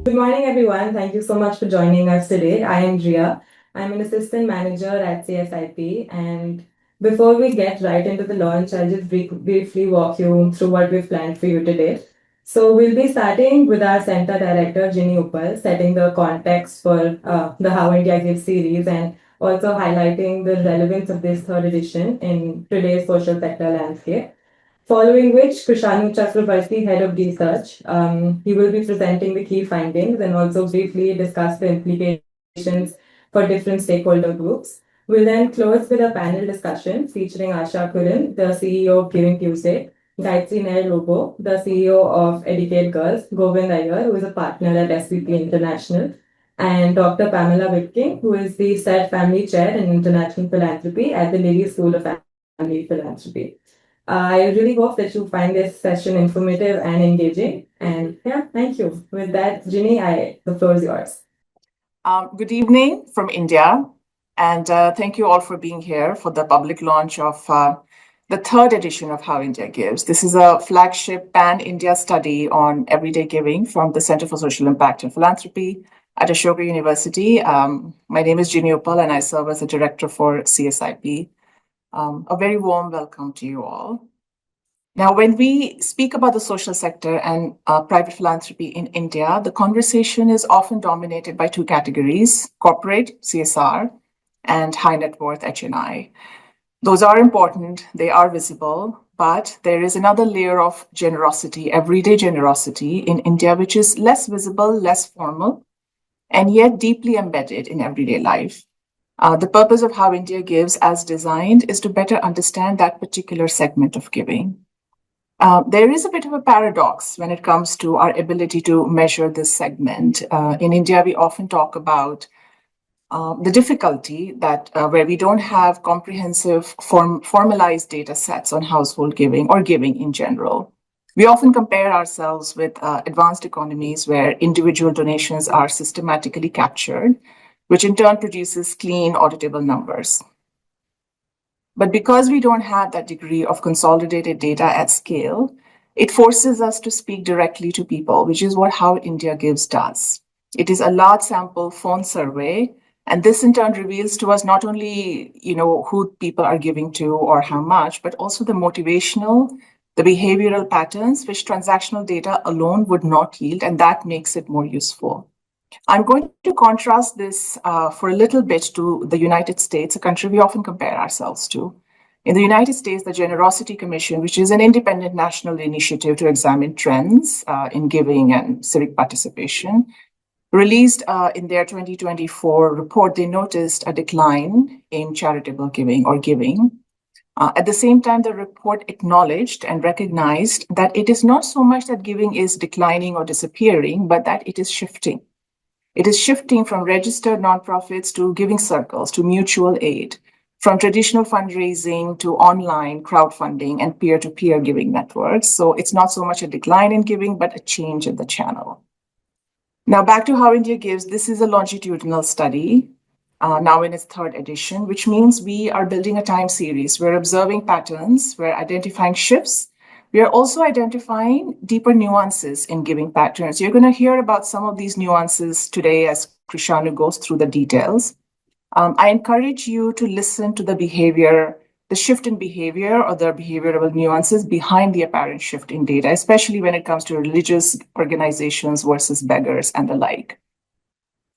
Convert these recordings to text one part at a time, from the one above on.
Good morning, everyone. Thank you so much for joining us today. I am Ria. I'm an assistant manager at CSIP. And before we get right into the launch, I'll just briefly walk you through what we've planned for you today. So we'll be starting with our center director, Ginny Uppal, setting the context for the How India Gives series and also highlighting the relevance of this third edition in today's social sector landscape. Following which, Krishanu Chakrabarti, Head of Research, he will be presenting the key findings and also briefly discuss the implications for different stakeholder groups. We'll then close with a panel discussion featuring Asha Curran, the CEO of GivingTuesday, Gayatri Nair Lobo, the CEO of Educate Girls, Govind Iyer, who is a partner at SVP International, and Dr. Pamala Wiepking, who is the Stead Family Chair in International Philanthropy at the Lilly School of Family Philanthropy. I really hope that you find this session informative and engaging. And yeah, thank you. With that, Ginny, the floor is yours. Good evening from India, and thank you all for being here for the public launch of the third edition of How India Gives. This is a flagship pan-India study on everyday giving from the Center for Social Impact and Philanthropy at Ashoka University. My name is Ginny Uppal, and I serve as the director for CSIP. A very warm welcome to you all. Now, when we speak about the social sector and private philanthropy in India, the conversation is often dominated by two categories: corporate, CSR, and high net worth, HNI. Those are important, they are visible, but there is another layer of generosity, everyday generosity in India, which is less visible, less formal, and yet deeply embedded in everyday life. The purpose of How India Gives as designed is to better understand that particular segment of giving. There is a bit of a paradox when it comes to our ability to measure this segment. In India, we often talk about the difficulty that where we don't have comprehensive formalized data sets on household giving or giving in general. We often compare ourselves with advanced economies where individual donations are systematically captured, which in turn produces clean, auditable numbers. But because we don't have that degree of consolidated data at scale, it forces us to speak directly to people, which is what How India Gives does. It is a large sample phone survey, and this in turn reveals to us not only, who people are giving to or how much, but also the motivational, the behavioral patterns, which transactional data alone would not yield, and that makes it more useful. I'm going to contrast this for a little bit to the United States, a country we often compare ourselves to. In the United States, the Generosity Commission, which is an independent national initiative to examine trends in giving and civic participation, released in their 2024 report, they noticed a decline in charitable giving or giving. At the same time, the report acknowledged and recognized that it is not so much that giving is declining or disappearing, but that it is shifting. It is shifting from registered nonprofits to giving circles, to mutual aid, from traditional fundraising to online crowdfunding and peer-to-peer giving networks. So it's not so much a decline in giving, but a change in the channel. Now back to How India Gives. This is a longitudinal study, now in its third edition, which means we are building a time series. We're observing patterns, we're identifying shifts, we are also identifying deeper nuances in giving patterns. You're going to hear about some of these nuances today as Krishanu goes through the details. I encourage you to listen to the behavior, the shift in behavior or the behavioral nuances behind the apparent shift in data, especially when it comes to religious organizations versus beggars and the like.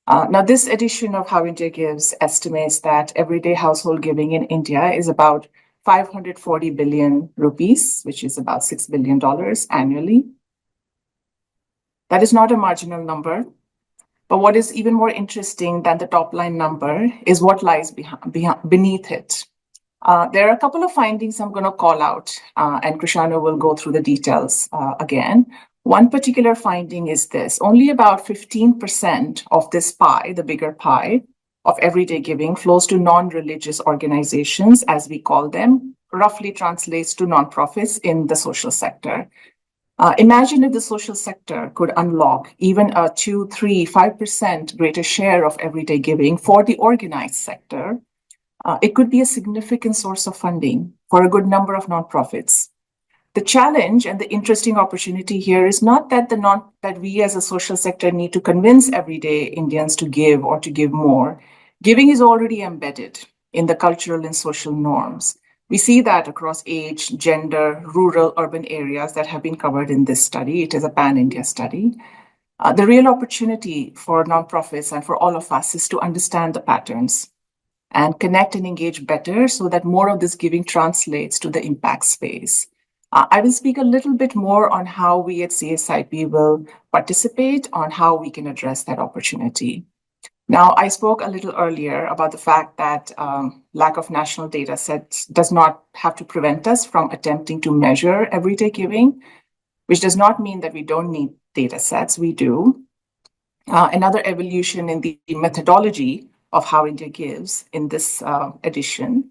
Now, this edition of How India Gives estimates that everyday household giving in India is about 540 billion rupees, which is about $6 billion annually. That is not a marginal number, but what is even more interesting than the top line number is what lies beneath it. There are a couple of findings I'm going to call out, and Krishanu will go through the details again. One particular finding is this: only about 15% of this pie, the bigger pie, of everyday giving flows to non-religious organizations, as we call them, roughly translates to nonprofits in the social sector. Imagine if the social sector could unlock even a 2, 3, 5% greater share of everyday giving for the organized sector. It could be a significant source of funding for a good number of nonprofits. The challenge and the interesting opportunity here is not that that we as a social sector need to convince everyday Indians to give or to give more. Giving is already embedded in the cultural and social norms. We see that across age, gender, rural, urban areas that have been covered in this study. It is a pan-India study. The real opportunity for nonprofits and for all of us is to understand the patterns and connect and engage better so that more of this giving translates to the impact space. I will speak a little bit more on how we at CSIP will participate on how we can address that opportunity. Now, I spoke a little earlier about the fact that lack of national data sets does not have to prevent us from attempting to measure everyday giving, which does not mean that we don't need data sets. We do. Another evolution in the methodology of how India gives in this edition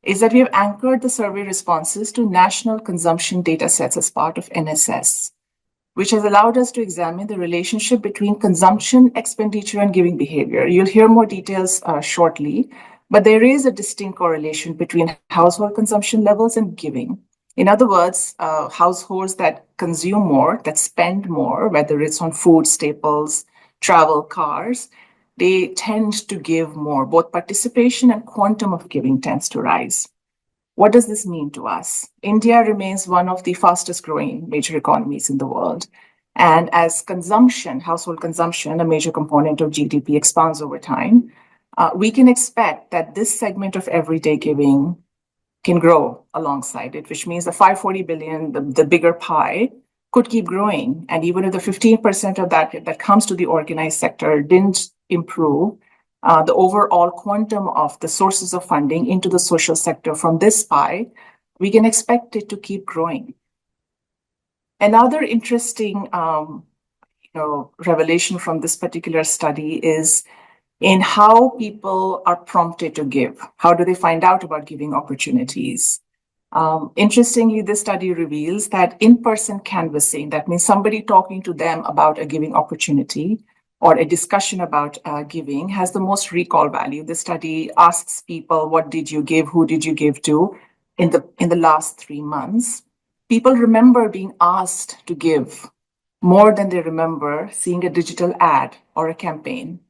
is that we have anchored the survey responses to national consumption data sets as part of NSS, which has allowed us to examine the relationship between consumption, expenditure, and giving behavior. You'll hear more details shortly, but there is a distinct correlation between household consumption levels and giving. In other words, households that consume more, that spend more, whether it's on food, staples, travel, cars, they tend to give more. Both participation and quantum of giving tends to rise. What does this mean to us? India remains one of the fastest growing major economies in the world. And as consumption, household consumption, a major component of GDP, expands over time, we can expect that this segment of everyday giving can grow alongside it, which means the 540 billion, the bigger pie, could keep growing. And even if the 15% of that comes to the organized sector didn't improve, the overall quantum of the sources of funding into the social sector from this pie, we can expect it to keep growing. Another interesting revelation from this particular study is in how people are prompted to give. How do they find out about giving opportunities? Interestingly, this study reveals that in-person canvassing, that means somebody talking to them about a giving opportunity or a discussion about giving, has the most recall value. The study asks people, what did you give? Who did you give to in the last 3 months? People remember being asked to give more than they remember seeing a digital ad or a campaign.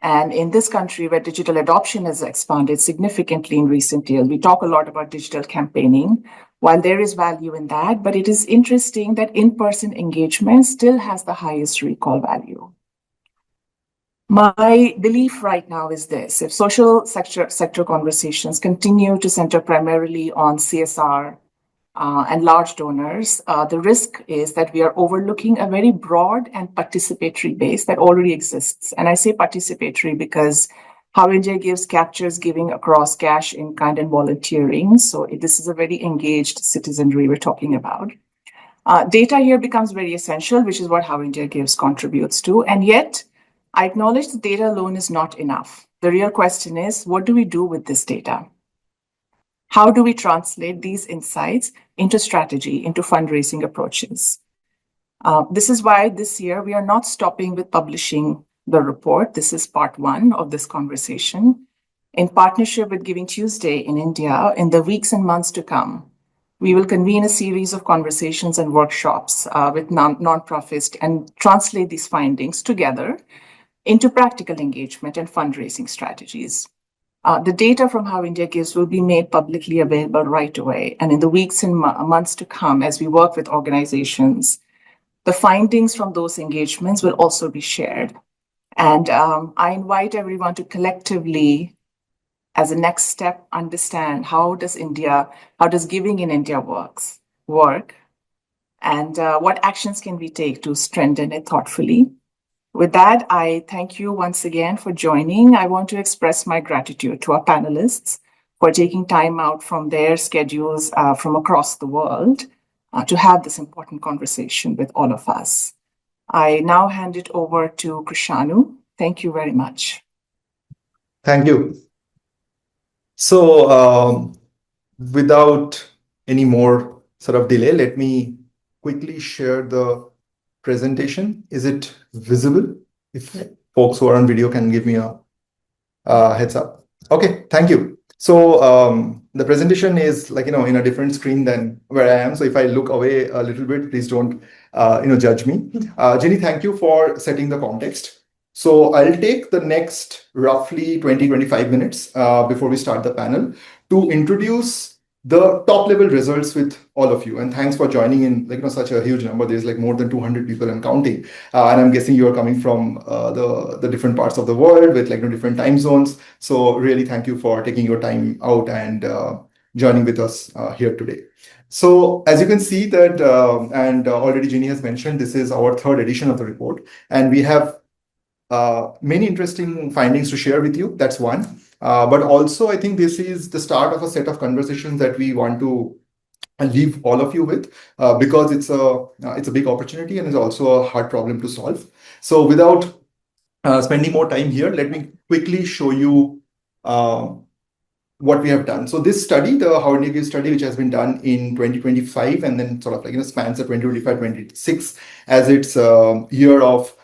And in this country where digital adoption has expanded significantly in recent years, we talk a lot about digital campaigning. While there is value in that, but it is interesting that in-person engagement still has the highest recall value. My belief right now is this: if social sector conversations continue to center primarily on CSR and large donors, the risk is that we are overlooking a very broad and participatory base that already exists. And I say participatory because How India Gives captures giving across cash, in kind, and volunteering. So this is a very engaged citizenry we're talking about. Data here becomes very essential, which is what How India Gives contributes to. And yet, I acknowledge the data alone is not enough. The real question is, what do we do with this data? How do we translate these insights into strategy, into fundraising approaches? This is why this year we are not stopping with publishing the report. This is part one of this conversation. In partnership with GivingTuesday in India, in the weeks and months to come, we will convene a series of conversations and workshops with nonprofits and translate these findings together into practical engagement and fundraising strategies. The data from How India Gives will be made publicly available right away. And in the weeks and months to come, as we work with organizations, the findings from those engagements will also be shared. And I invite everyone to collectively, as a next step, understand how does giving in India work, and what actions can we take to strengthen it thoughtfully. With that, I thank you once again for joining. I want to express my gratitude to our panelists for taking time out from their schedules from across the world to have this important conversation with all of us. I now hand it over to Krishanu. Thank you very much. Thank you. So without any more sort of delay, let me quickly share the presentation. Is it visible? If folks who are on video can give me a heads up. Okay, thank you. So the presentation is like, in a different screen than where I am. So if I look away a little bit, please don't, judge me. Jenny, thank you for setting the context. So I'll take the next roughly 20-25 minutes before we start the panel to introduce the top level results with all of you. And thanks for joining in, such a huge number. There's like more than 200 people and counting. And I'm guessing you are coming from the different parts of the world with different time zones. So really thank you for taking your time out and joining with us here today. So as you can see that, and already Ginny has mentioned, this is our third edition of the report. And we have many interesting findings to share with you. That's one. But also, I think this is the start of a set of conversations that we want to leave all of you with, because it's a big opportunity and it's also a hard problem to solve. So without spending more time here, let me quickly show you what we have done. So this study, the How India Gives study, which has been done in 2025 and then sort of spans the 2025-26 as its year of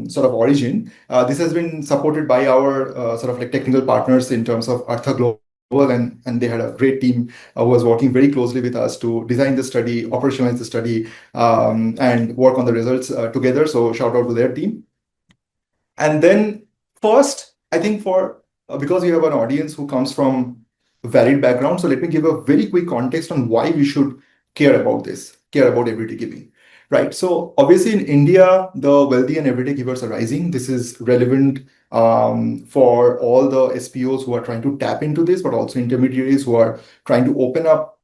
sort of origin. This has been supported by our technical partners in terms of Artha Global, and they had a great team who was working very closely with us to design the study, operationalize the study, and work on the results together. So shout out to their team. And then first, I think because we have an audience who comes from varied backgrounds, so let me give a very quick context on why we should care about everyday giving. Right. So obviously in India, the wealthy and everyday givers are rising. This is relevant for all the SPOs who are trying to tap into this, but also intermediaries who are trying to open up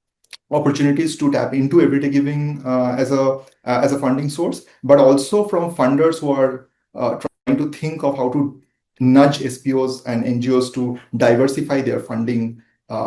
opportunities to tap into everyday giving as a funding source, but also from funders who are trying to think of how to nudge SPOs and NGOs to diversify their funding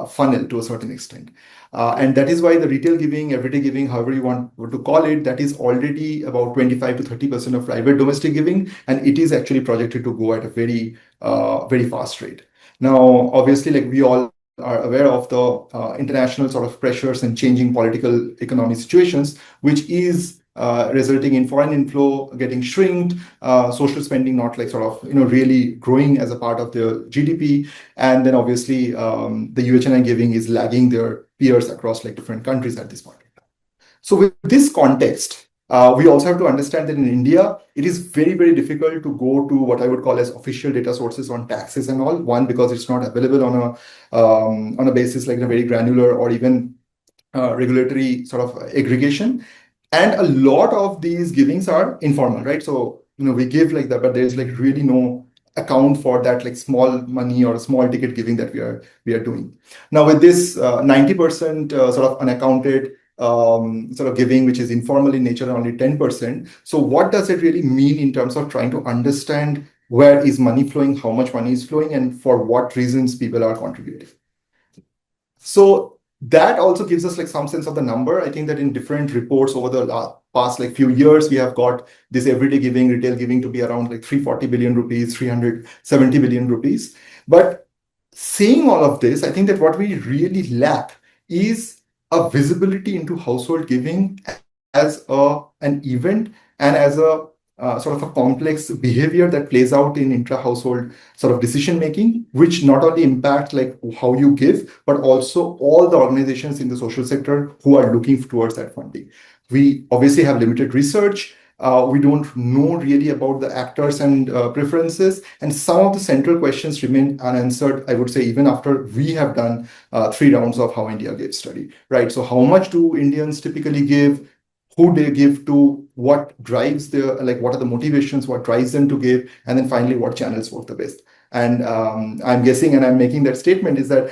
funnel to a certain extent. And that is why the retail giving, everyday giving, however you want to call it, that is already about 25 to 30% of private domestic giving, and it is actually projected to go at a very, very fast rate. Now, obviously, we all are aware of the international sort of pressures and changing political economic situations, which is resulting in foreign inflow getting shrinked, social spending not really growing as a part of the GDP, and then obviously the UHNI giving is lagging their peers across different countries at this point. So with this context, we also have to understand that in India, it is very, very difficult to go to what I would call as official data sources on taxes and all. One, because it's not available on a basis a very granular or even regulatory sort of aggregation. And a lot of these givings are informal, right? So, we give that, but there's really no account for that small money or small ticket giving that we are doing. Now with this 90% sort of unaccounted sort of giving, which is informal in nature, only 10%. So what does it really mean in terms of trying to understand where is money flowing, how much money is flowing, and for what reasons people are contributing? So that also gives us some sense of the number. I think that in different reports over the past few years, we have got this everyday giving, retail giving to be around 340 billion rupees, 370 billion rupees. But saying all of this, I think that what we really lack is a visibility into household giving as an event and as a sort of a complex behavior that plays out in intra-household sort of decision making, which not only impact how you give, but also all the organizations in the social sector who are looking towards that funding. We obviously have limited research. We don't know really about the actors and preferences, and some of the central questions remain unanswered, I would say, even after we have done 3 rounds of How India Gives study, right? So how much do Indians typically give? Who they give to, what drives their, what are the motivations, what drives them to give, and then finally, what channels work the best. And I'm guessing, and I'm making that statement, is that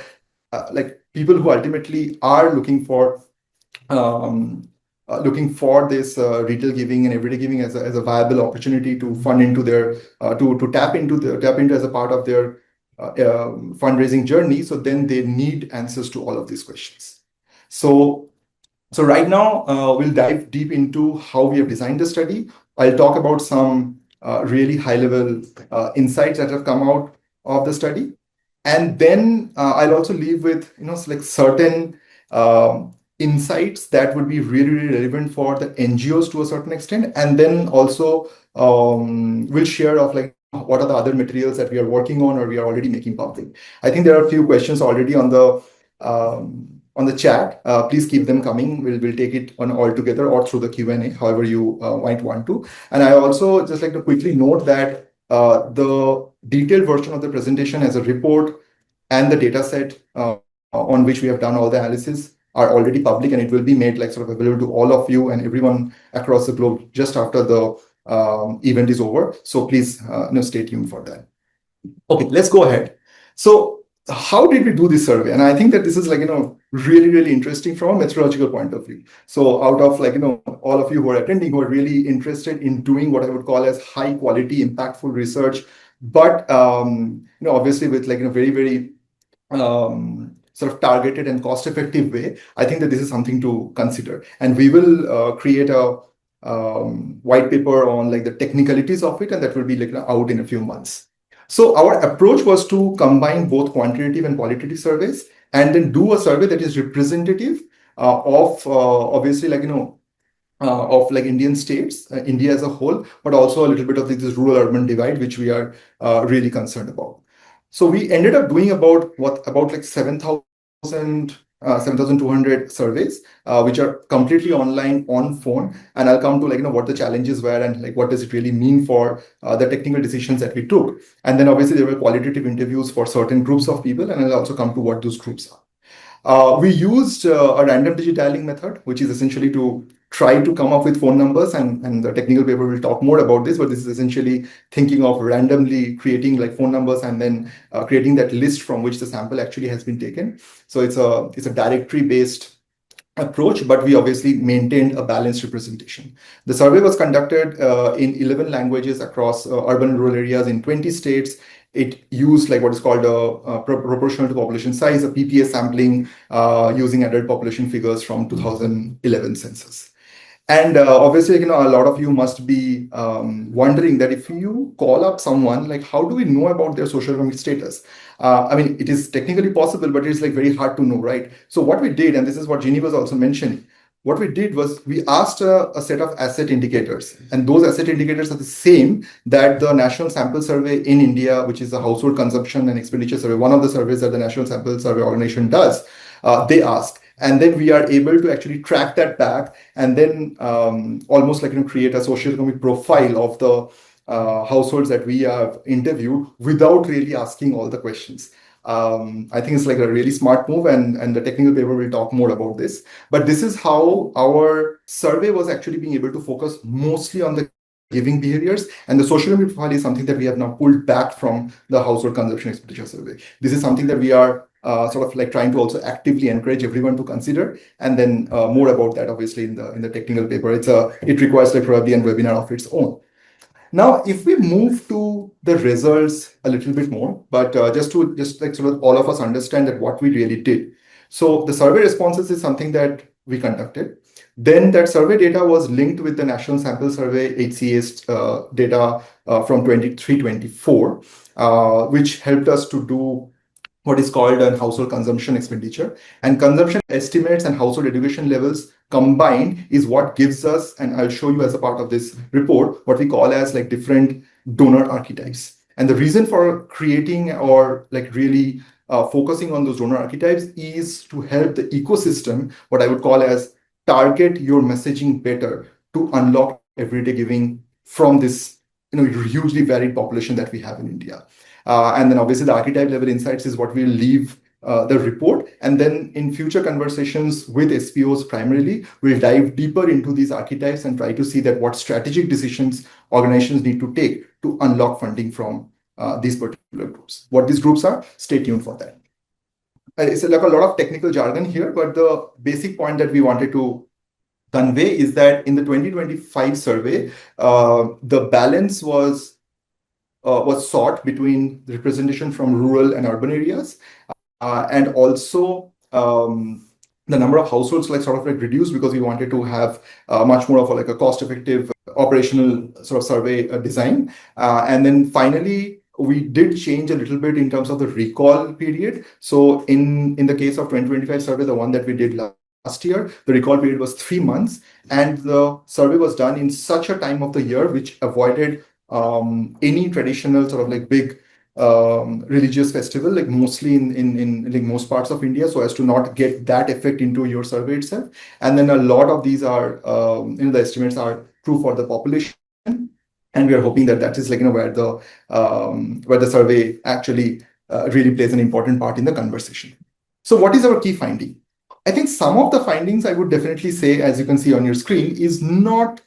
people who ultimately are looking for this retail giving and everyday giving as a viable opportunity to fund into their to tap into as a part of their fundraising journey. So then they need answers to all of these questions. So right now, we'll dive deep into how we have designed the study. I'll talk about some really high-level insights that have come out of the study. And then I'll also leave with certain insights that would be really, really relevant for the NGOs to a certain extent. And then also we'll share of what are the other materials that we are working on or we are already making public. I think there are a few questions already on the on the chat. Please keep them coming. We'll take it on all together or through the Q&A, however you might want to. And I also just like to quickly note that the detailed version of the presentation as a report and the data set on which we have done all the analysis are already public, and it will be made like sort of available to all of you and everyone across the globe just after the event is over. So please stay tuned for that. Okay, let's go ahead. So how did we do this survey? And I think that this is like, really, really interesting from a methodological point of view. So out of like, all of you who are attending, who are really interested in doing what I would call as high quality, impactful research, but, obviously with like, very, very sort of targeted and cost effective way, I think that this is something to consider. And we will create a white paper on like the technicalities of it, and that will be like out in a few months. So our approach was to combine both quantitative and qualitative surveys, and then do a survey that is representative of obviously like of like Indian states, India as a whole, but also a little bit of this rural-urban divide, which we are really concerned about. So we ended up doing about like 7,200 surveys, which are completely online on phone. And I'll come to like what the challenges were and like what does it really mean for the technical decisions that we took. And then obviously there were qualitative interviews for certain groups of people, and I'll also come to what those groups are. We used a random digit dialing method, which is essentially to try to come up with phone numbers, and the technical paper will talk more about this, but this is essentially thinking of randomly creating like phone numbers and then creating that list from which the sample actually has been taken. So it's a directory based approach, but we obviously maintained a balanced representation. The survey was conducted in 11 languages across urban and rural areas in 20 states. It used like what is called a proportional to population size, a PPS sampling, using adult population figures from 2011 census. And obviously, a lot of you must be wondering that if you call up someone, like how do we know about their socioeconomic status? I mean, it is technically possible, but it's like very hard to know, right? So what we did, and this is what Jeannie was also mentioning, what we did was we asked a set of asset indicators, and those asset indicators are the same that the National Sample Survey in India, which is the household consumption and expenditure survey, one of the surveys that the National Sample Survey organization does, they ask. And then we are able to actually track that back and then almost like create a socioeconomic profile of the households that we have interviewed without really asking all the questions. I think it's like a really smart move, and the technical paper will talk more about this. But this is how our survey was actually being able to focus mostly on the giving behaviors, and the social profile is something that we have now pulled back from the household consumption expenditure survey. This is something that we are sort of like trying to also actively encourage everyone to consider, and then more about that obviously in the technical paper. It requires like probably a webinar of its own. Now, if we move to the results a little bit more, but just like sort of all of us understand that what we really did. So the survey responses is something that we conducted. Then that survey data was linked with the National Sample Survey HCA's data from 23-24, which helped us to do what is called a household consumption expenditure. And consumption estimates and household education levels combined is what gives us, and I'll show you as a part of this report, what we call as like different donor archetypes. And the reason for creating or like really focusing on those donor archetypes is to help the ecosystem, what I would call as target your messaging better to unlock everyday giving from this hugely varied population that we have in India. And then obviously the archetype level insights is what we'll leave the report. And then in future conversations with SPOs primarily, we'll dive deeper into these archetypes and try to see that what strategic decisions organizations need to take to unlock funding from these particular groups. What these groups are, stay tuned for that. It's like a lot of technical jargon here, but the basic point that we wanted to convey is that in the 2025 survey, the balance was sought between the representation from rural and urban areas, and also the number of households like sort of like reduced because we wanted to have much more of like a cost-effective operational sort of survey design. And then finally, we did change a little bit in terms of the recall period. So in the case of 2025 survey, the one that we did last year, the recall period was 3 months, and the survey was done in such a time of the year which avoided any traditional sort of like big religious festival, like mostly in like most parts of India, so as to not get that effect into your survey itself. And then a lot of these are, the estimates are true for the population. And we are hoping that that is like, where the survey actually really plays an important part in the conversation. So what is our key finding? I think some of the findings I would definitely say, as you can see on your screen, is not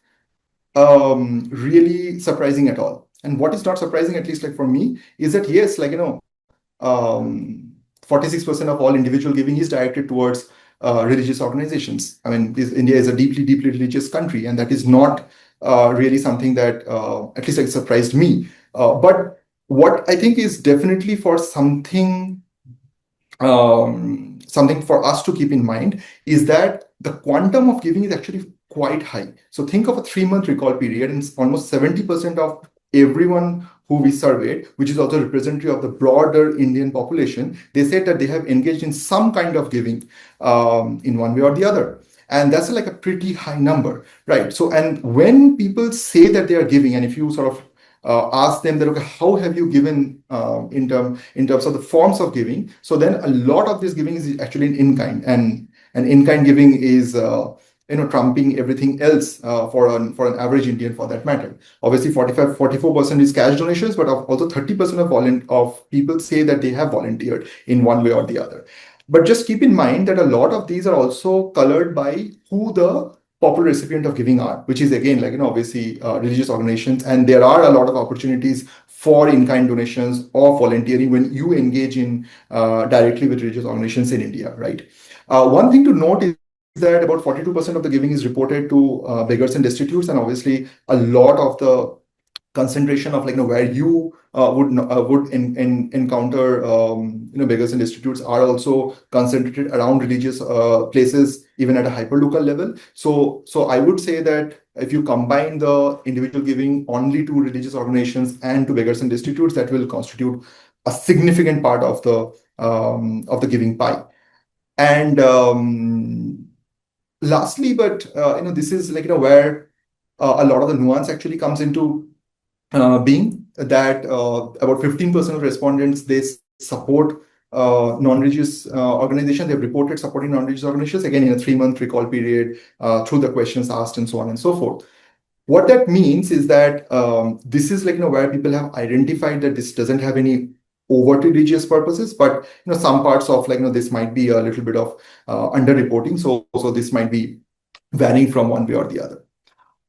really surprising at all. And what is not surprising, at least like for me, is that yes, 46% of all individual giving is directed towards religious organizations. I mean, India is a deeply, deeply religious country, and that is not really something that at least like surprised me. But what I think is definitely for something for us to keep in mind is that the quantum of giving is actually quite high. So think of a 3-month recall period, and almost 70% of everyone who we surveyed, which is also representative of the broader Indian population, they said that they have engaged in some kind of giving in one way or the other. And that's like a pretty high number, right? So, and when people say that they are giving, and if you sort of ask them that, okay, how have you given in terms of the forms of giving? So then a lot of this giving is actually in kind, and in-kind giving is trumping everything else for an average Indian, for that matter. Obviously, 44% is cash donations, but also 30% of people say that they have volunteered in one way or the other. But just keep in mind that a lot of these are also colored by who the popular recipient of giving are, which is again obviously religious organizations, and there are a lot of opportunities for in-kind donations or volunteering when you engage in directly with religious organizations in India, right? One thing to note is that about 42% of the giving is reported to beggars and destitutes, and obviously a lot of the concentration of where you would encounter beggars and destitutes are also concentrated around religious places, even at a hyperlocal level. So I would say that if you combine the individual giving only to religious organizations and to beggars and destitutes, that will constitute a significant part of the giving pie. And lastly, but this is where a lot of the nuance actually comes into being that about 15% of respondents, they support non-religious organizations. They've reported supporting non-religious organizations, again in a 3-month recall period, through the questions asked and so on and so forth. What that means is that this is where people have identified that this doesn't have any overt religious purposes, but some parts of this might be a little bit of underreporting. So this might be varying from one way or the other.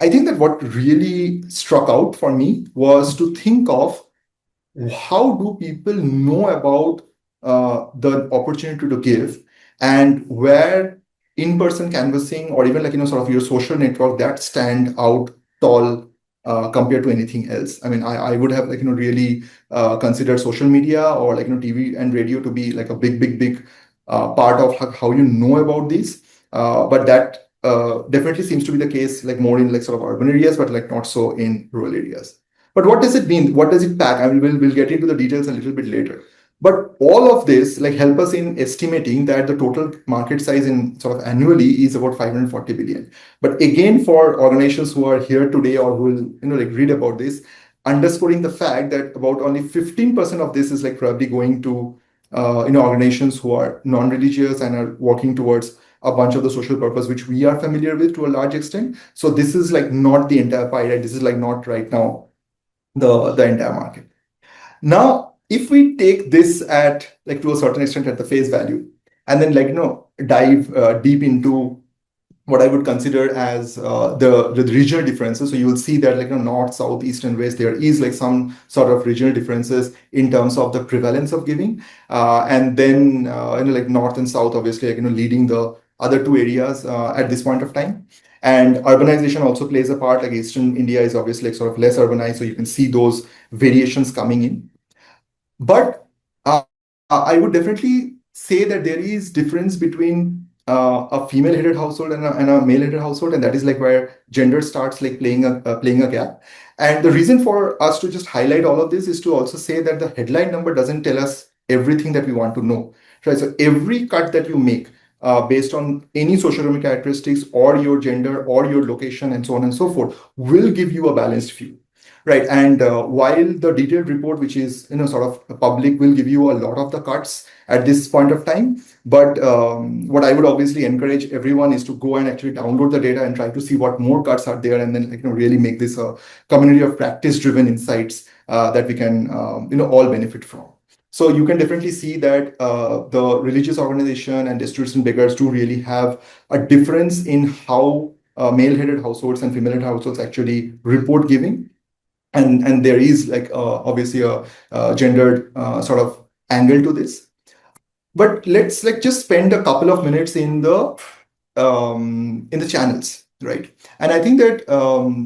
I think that what really struck out for me was to think of how do people know about the opportunity to give, and where in-person canvassing or even sort of your social network that stand out tall compared to anything else. I mean, I would have really considered social media or TV and radio to be like a big part of how you know about these, but that definitely seems to be the case more in sort of urban areas, but not so in rural areas. But what does it mean? What does it pack? I mean, we'll get into the details a little bit later. But all of this help us in estimating that the total market size in sort of annually is about 540 billion. But again, for organizations who are here today or who will read about this, underscoring the fact that about only 15% of this is probably going to organizations who are non-religious and are working towards a bunch of the social purpose which we are familiar with to a large extent. So this is not the entire pie, right? This is not right now the entire market. Now, if we take this at to a certain extent at the face value, and then dive deep into what I would consider as the regional differences. So you will see that north, south, east, and west, there is some sort of regional differences in terms of the prevalence of giving, and then north and south, obviously leading the other two areas at this point of time. And urbanization also plays a part. Eastern India is obviously sort of less urbanized, so you can see those variations coming in. But I would definitely say that there is difference between a female-headed household and a male-headed household, and that is where gender starts playing a gap. And the reason for us to just highlight all of this is to also say that the headline number doesn't tell us everything that we want to know. Right? So every cut that you make based on any socioeconomic characteristics or your gender or your location and so on and so forth will give you a balanced view. right? And while the detailed report, which is sort of public, will give you a lot of the cuts at this point of time, but what I would obviously encourage everyone is to go and actually download the data and try to see what more cuts are there, and then really make this a community of practice-driven insights that we can all benefit from. So you can definitely see that the religious organization and distributors and beggars do really have a difference in how male-headed households and female-headed households actually report giving. And there is obviously a gendered sort of angle to this. But let's just spend a couple of minutes in the channels, right? And I think that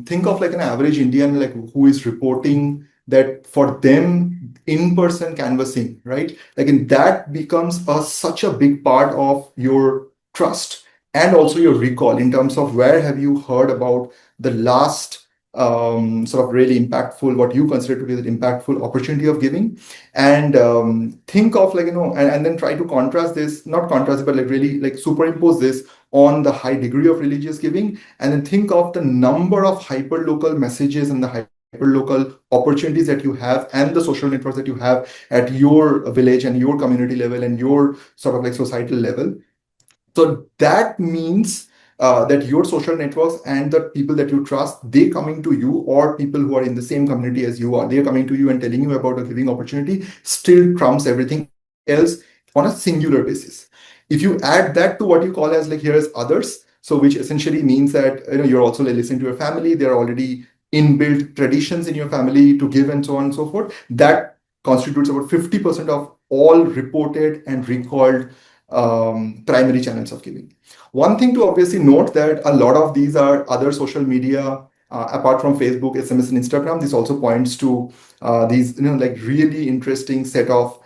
think of an average Indian who is reporting that for them in-person canvassing, right? And that becomes such a big part of your trust and also your recall in terms of where have you heard about the last sort of really impactful, what you consider to be the impactful opportunity of giving. And think of and then try to contrast this, not contrast it, but really superimpose this on the high degree of religious giving, and then think of the number of hyper-local messages and the hyper-local opportunities that you have and the social networks that you have at your village and your community level and your sort of societal level. So that means that your social networks and the people that you trust, they coming to you, or people who are in the same community as you are, they're coming to you and telling you about a giving opportunity, still trumps everything else on a singular basis. If you add that to what you call as here is others, so which essentially means that you're also listening to your family, there are already inbuilt traditions in your family to give and so on and so forth, that constitutes about 50% of all reported and recalled primary channels of giving. One thing to obviously note that a lot of these are other social media, apart from Facebook, SMS, and Instagram. This also points to these really interesting set of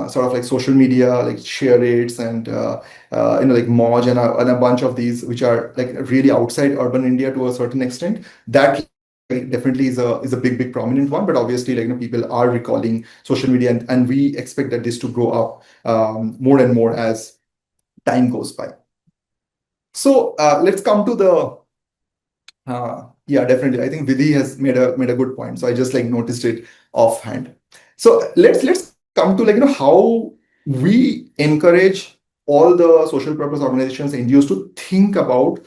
sort of social media, share rates and Moj and a bunch of these, which are really outside urban India to a certain extent. That definitely is a big prominent one, but obviously people are recalling social media, and we expect that this to grow up more and more as time goes by. So let's come to the yeah, definitely. I think Vidhi has made a good point. So I just noticed it offhand. So let's come to how we encourage all the social purpose organizations, NGOs, to think about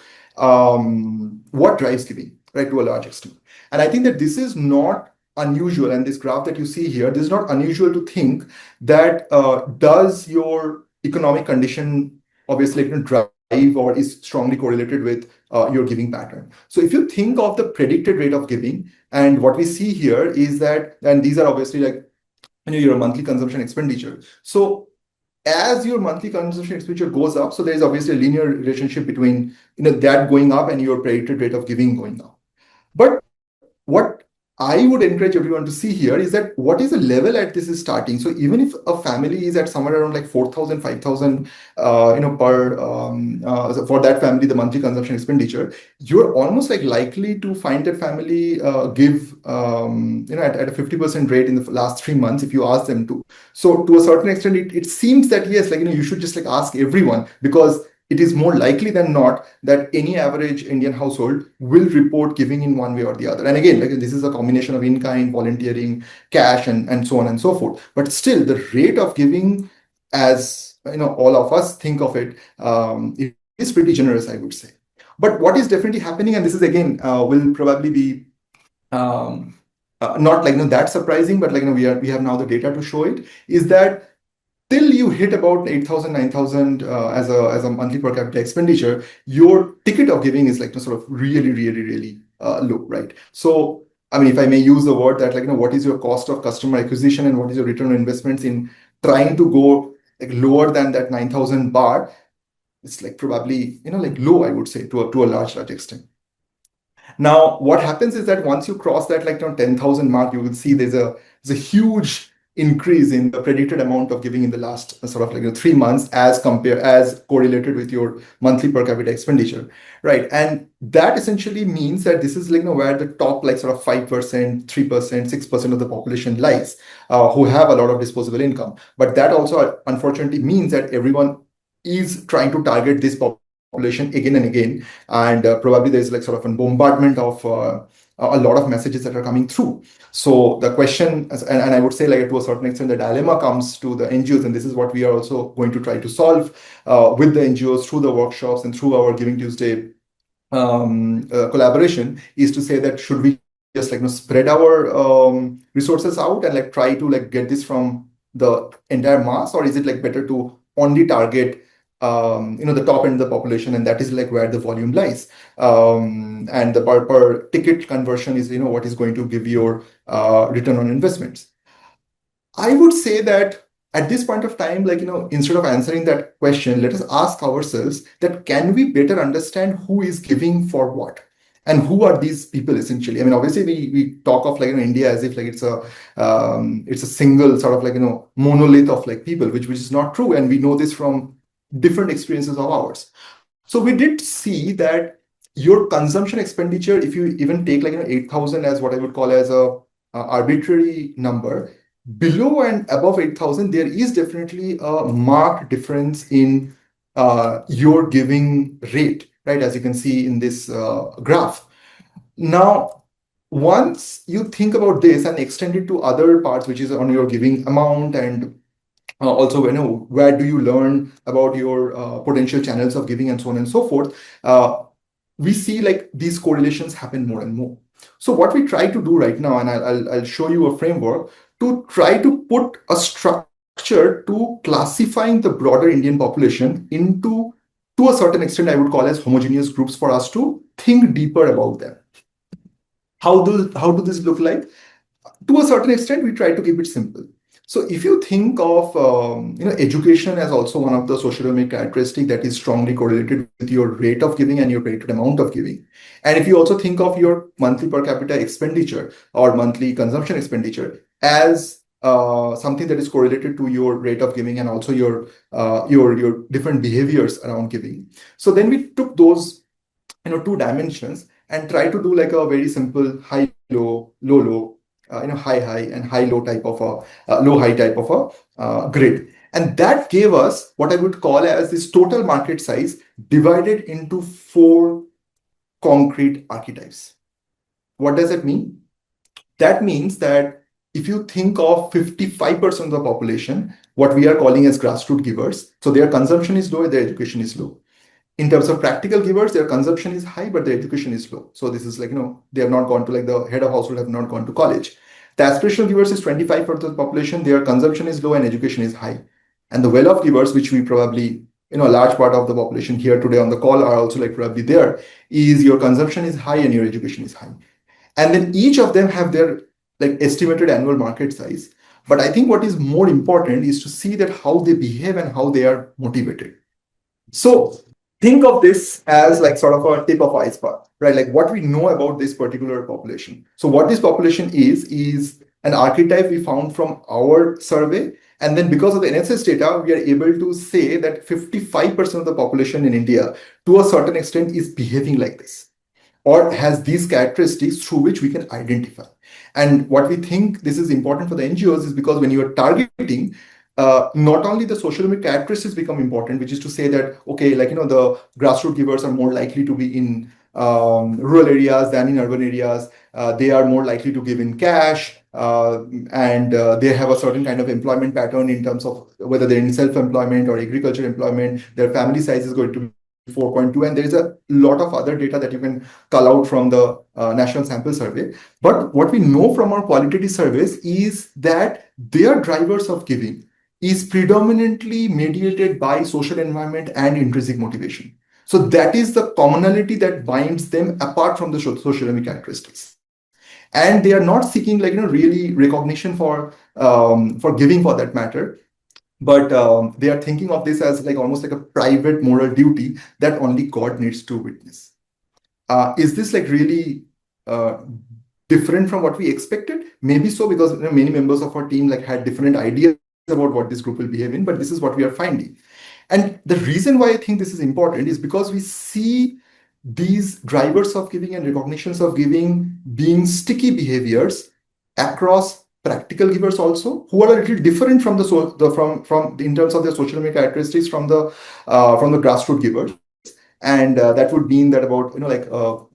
what drives giving, right, to a large extent. And I think that this is not unusual. And this graph that you see here, this is not unusual to think that does your economic condition obviously drive or is strongly correlated with your giving pattern. So if you think of the predicted rate of giving, and what we see here is that, and these are obviously your monthly consumption expenditure. So as your monthly consumption expenditure goes up, so there is obviously a linear relationship between that going up and your predicted rate of giving going up. But what I would encourage everyone to see here is that what is the level at this is starting. So even if a family is at somewhere around 4,000, 5,000, per for that family, the monthly consumption expenditure, you're almost likely to find that family give at a 50% rate in the last 3 months if you ask them to. So to a certain extent, it seems that yes, you should just ask everyone, because it is more likely than not that any average Indian household will report giving in one way or the other. And again, this is a combination of in-kind, volunteering, cash, and so on and so forth. But still, the rate of giving, as all of us think of it, it is pretty generous, I would say. But what is definitely happening, and this is again will probably be not that surprising, but we have now the data to show it, is that till you hit about 8,000, 9,000 as a monthly per capita expenditure, your ticket of giving is sort of really low, right? So, I mean, if I may use the word that what is your cost of customer acquisition and what is your return on investments in trying to go lower than that 9,000 baht? It's probably low, I would say, to a large extent. Now, what happens is that once you cross that 10,000 mark, you will see there's a huge increase in the predicted amount of giving in the last sort of 3 months as correlated with your monthly per capita expenditure, right? And that essentially means that this is where the top sort of 5%, 3%, 6% of the population lies, who have a lot of disposable income. But that also unfortunately means that everyone is trying to target this population again and again, and probably there's sort of a bombardment of a lot of messages that are coming through. So the question, and I would say like to a certain extent, the dilemma comes to the NGOs, and this is what we are also going to try to solve with the NGOs through the workshops and through our Giving Tuesday collaboration, is to say that should we just like spread our resources out and like try to like get this from the entire mass, or is it like better to only target the top end of the population, and that is like where the volume lies, and the per ticket conversion is what is going to give your return on investments. I would say that at this point of time, like, instead of answering that question, let us ask ourselves that can we better understand who is giving for what? And who are these people essentially? I mean, obviously we talk of like India as if like it's a single sort of like monolith of like people, which is not true, and we know this from different experiences of ours. So we did see that your consumption expenditure, if you even take like 8,000 as what I would call as a arbitrary number, below and above 8,000, there is definitely a marked difference in your giving rate, right? As you can see in this graph. Now, once you think about this and extend it to other parts, which is on your giving amount, and also where do you learn about your potential channels of giving and so on and so forth, we see like these correlations happen more and more. So what we try to do right now, and I'll show you a framework to try to put a structure to classifying the broader Indian population into, to a certain extent, I would call as homogeneous groups for us to think deeper about them. How do this look like? To a certain extent, we try to keep it simple. So if you think of education as also one of the socioeconomic characteristics that is strongly correlated with your rate of giving and your rated amount of giving, and if you also think of your monthly per capita expenditure or monthly consumption expenditure as something that is correlated to your rate of giving and also your different behaviors around giving. So then we took those two dimensions and try to do like a very simple high low low low high high and high low type of a low high type of a grid, and that gave us what I would call as this total market size divided into 4 concrete archetypes. What does that mean? That means that if you think of 55% of the population, what we are calling as grassroots givers, so their consumption is low and their education is low. In terms of practical givers, their consumption is high, but their education is low. So this is like, they have not gone to, like, the head of household have not gone to college. The aspirational givers is 25% of the population, their consumption is low and education is high. And the well-off givers, which we probably, a large part of the population here today on the call are also like probably there, is your consumption is high and your education is high. And then each of them have their like estimated annual market size. But I think what is more important is to see that how they behave and how they are motivated. So think of this as like sort of a tip of iceberg, right? Like what we know about this particular population. So what this population is an archetype we found from our survey. And then because of the NSS data, we are able to say that 55% of the population in India, to a certain extent, is behaving like this, or has these characteristics through which we can identify. And what we think this is important for the NGOs is because when you are targeting, not only the socioeconomic characteristics become important, which is to say that, okay, like, the grassroots givers are more likely to be in rural areas than in urban areas. They are more likely to give in cash, and they have a certain kind of employment pattern in terms of whether they're in self-employment or agriculture employment. Their family size is going to be 4.2, and there is a lot of other data that you can cull out from the national sample survey. But what we know from our qualitative surveys is that their drivers of giving is predominantly mediated by social environment and intrinsic motivation. So that is the commonality that binds them apart from the socioeconomic characteristics. And they are not seeking like really recognition for giving for that matter. But they are thinking of this as like almost like a private moral duty that only God needs to witness. Is this like really different from what we expected? Maybe so, because many members of our team like had different ideas about what this group will behave in, but this is what we are finding. And the reason why I think this is important is because we see these drivers of giving and recognitions of giving being sticky behaviors across practical givers also, who are a little different from from in terms of their social characteristics from the grassroots givers. And that would mean that about,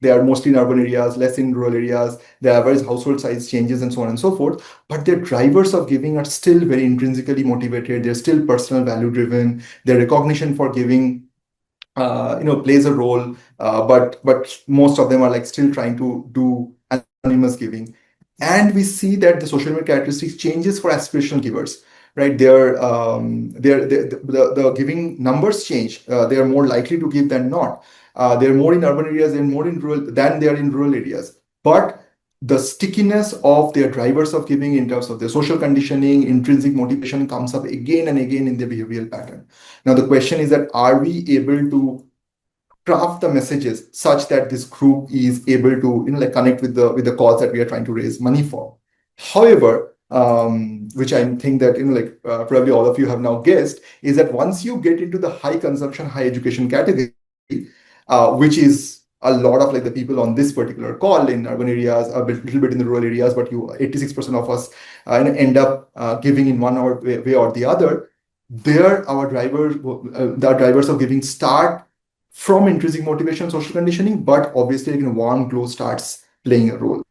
they are mostly in urban areas, less in rural areas. Their average household size changes and so on and so forth. But their drivers of giving are still very intrinsically motivated. They're still personal value driven. Their recognition for giving plays a role, but most of them are like still trying to do anonymous giving. And we see that the social media characteristics changes for aspirational givers, right? The giving numbers change. They are more likely to give than not. They're more in urban areas and more in rural than they are in rural areas. But the stickiness of their drivers of giving in terms of their social conditioning, intrinsic motivation comes up again and again in their behavioral pattern. Now, the question is that are we able to craft the messages such that this group is able to connect with the cause that we are trying to raise money for? However, which I think that probably all of you have now guessed, is that once you get into the high consumption, high education category, which is a lot of the people on this particular call in urban areas, little bit in the rural areas, but 86% of us end up giving in one way or the other. There, the drivers of giving start from intrinsic motivation, social conditioning, but obviously warm glow starts playing a role.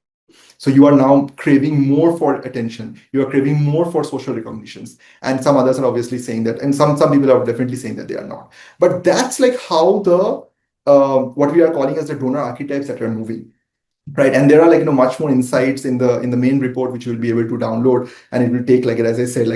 So you are now craving more for attention. You are craving more for social recognitions. And some others are obviously saying that, and some people are definitely saying that they are not. But that's how the what we are calling as the donor archetypes that are moving. Right, and there are much more insights in the main report which you will be able to download, and it will take as I said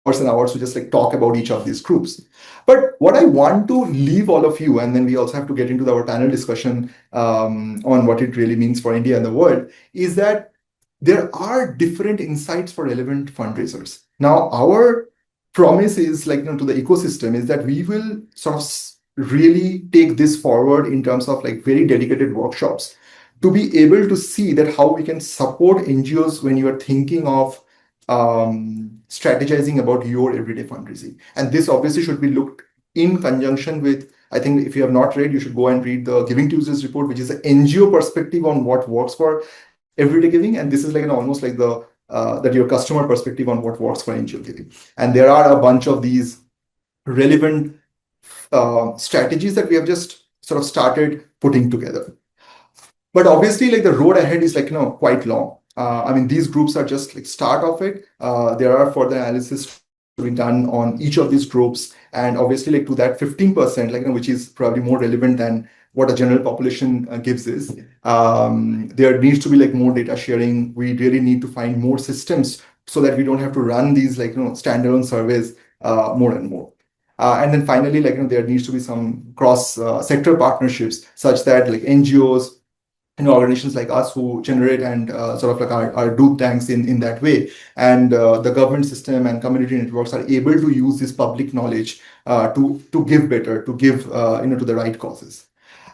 hours and hours to just talk about each of these groups. But what I want to leave all of you, and then we also have to get into our panel discussion on what it really means for India and the world, is that there are different insights for relevant fundraisers. Now, our promise is to the ecosystem is that we will sort of really take this forward in terms of very dedicated workshops to be able to see that how we can support NGOs when you are thinking of strategizing about your everyday fundraising. And this obviously should be looked in conjunction with, I think if you have not read, you should go and read the GivingTuesday's report, which is an NGO perspective on what works for everyday giving. And this is almost that your customer perspective on what works for NGO giving. And there are a bunch of these relevant strategies that we have just sort of started putting together. But obviously, the road ahead is quite long. I mean, these groups are just start of it. There are further analysis to be done on each of these groups, and obviously, to that 15%, which is probably more relevant than what a general population gives is. There needs to be more data sharing. We really need to find more systems so that we don't have to run these standalone surveys more and more. And then finally, there needs to be some cross sector partnerships such that NGOs, organizations like us who generate and sort of our do tanks in that way, and the government system and community networks are able to use this public knowledge to give better, to give to the right causes.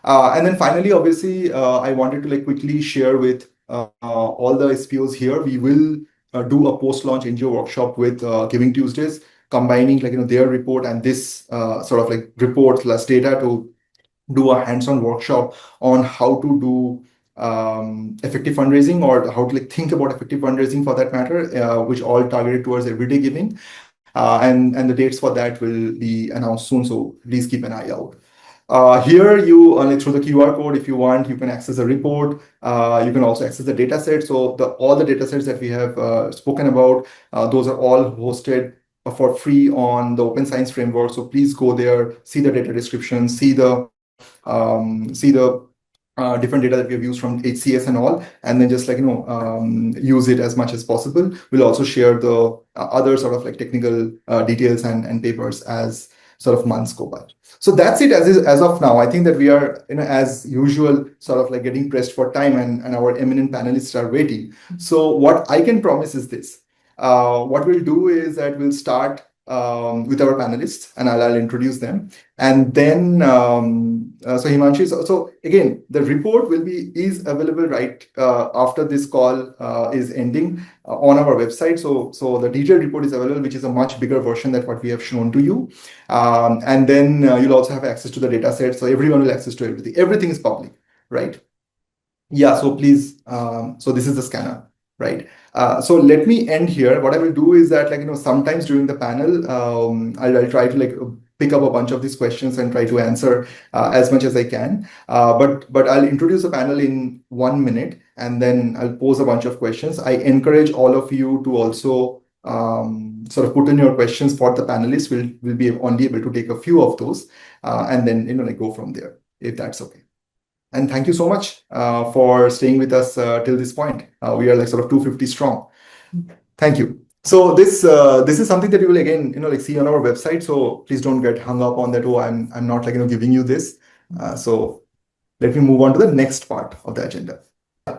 And then finally, obviously, I wanted to quickly share with all the SPOs here. We will do a post-launch NGO workshop with Giving Tuesdays, combining their report and this sort of report plus data to do a hands-on workshop on how to do effective fundraising, or how to think about effective fundraising for that matter, which all targeted towards everyday giving. And the dates for that will be announced soon, so please keep an eye out. Here you through the QR code, if you want, you can access the report. You can also access the data set. So all the data sets that we have spoken about, those are all hosted for free on the Open Science Framework. So please go there, see the data description, see the different data that we have used from HCS and all, and then just use it as much as possible. We'll also share the other sort of technical details and papers as sort of months go by. So that's it as of now. I think that we are, as usual, sort of getting pressed for time, and our eminent panelists are waiting. So what I can promise is this. What we'll do is that we'll start with our panelists, and I'll introduce them. And then, so Himanshi, so again, the report is available right after this call is ending on our website. So the detailed report is available, which is a much bigger version than what we have shown to you. And then you'll also have access to the data set. So everyone will access to everything. Everything is public, right? Yeah, so please, so this is the scanner, right? So let me end here. What I will do is that, sometimes during the panel, I'll try to pick up a bunch of these questions and try to answer as much as I can. But I'll introduce the panel in 1 minute, and then I'll pose a bunch of questions. I encourage all of you to also sort of put in your questions for the panelists. We'll be only able to take a few of those, and then go from there, if that's okay. And thank you so much for staying with us till this point. We are sort of 250 strong. Thank you. So this is something that you will again see on our website. So please don't get hung up on that. Oh, I'm not giving you this. So let me move on to the next part of the agenda.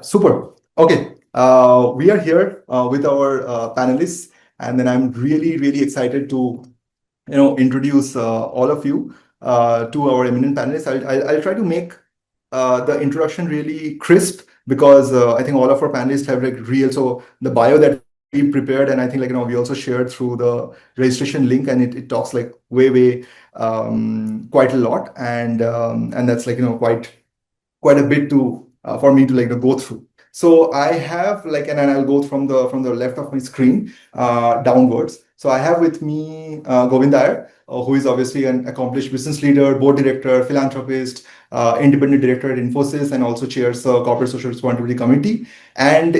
Super. Okay. We are here with our panelists, and then I'm really excited to introduce all of you to our eminent panelists. I'll try to make the introduction really crisp, because I think all of our panelists have so the bio that we prepared, and I think we also shared through the registration link, and it talks way quite a lot, and that's quite a bit to for me to go through. So I have and I'll go from the left of my screen downwards. So I have with me Govind Iyer, who is obviously an accomplished business leader, board director, philanthropist, independent director at Infosys, and also chairs the Corporate Social Responsibility Committee, and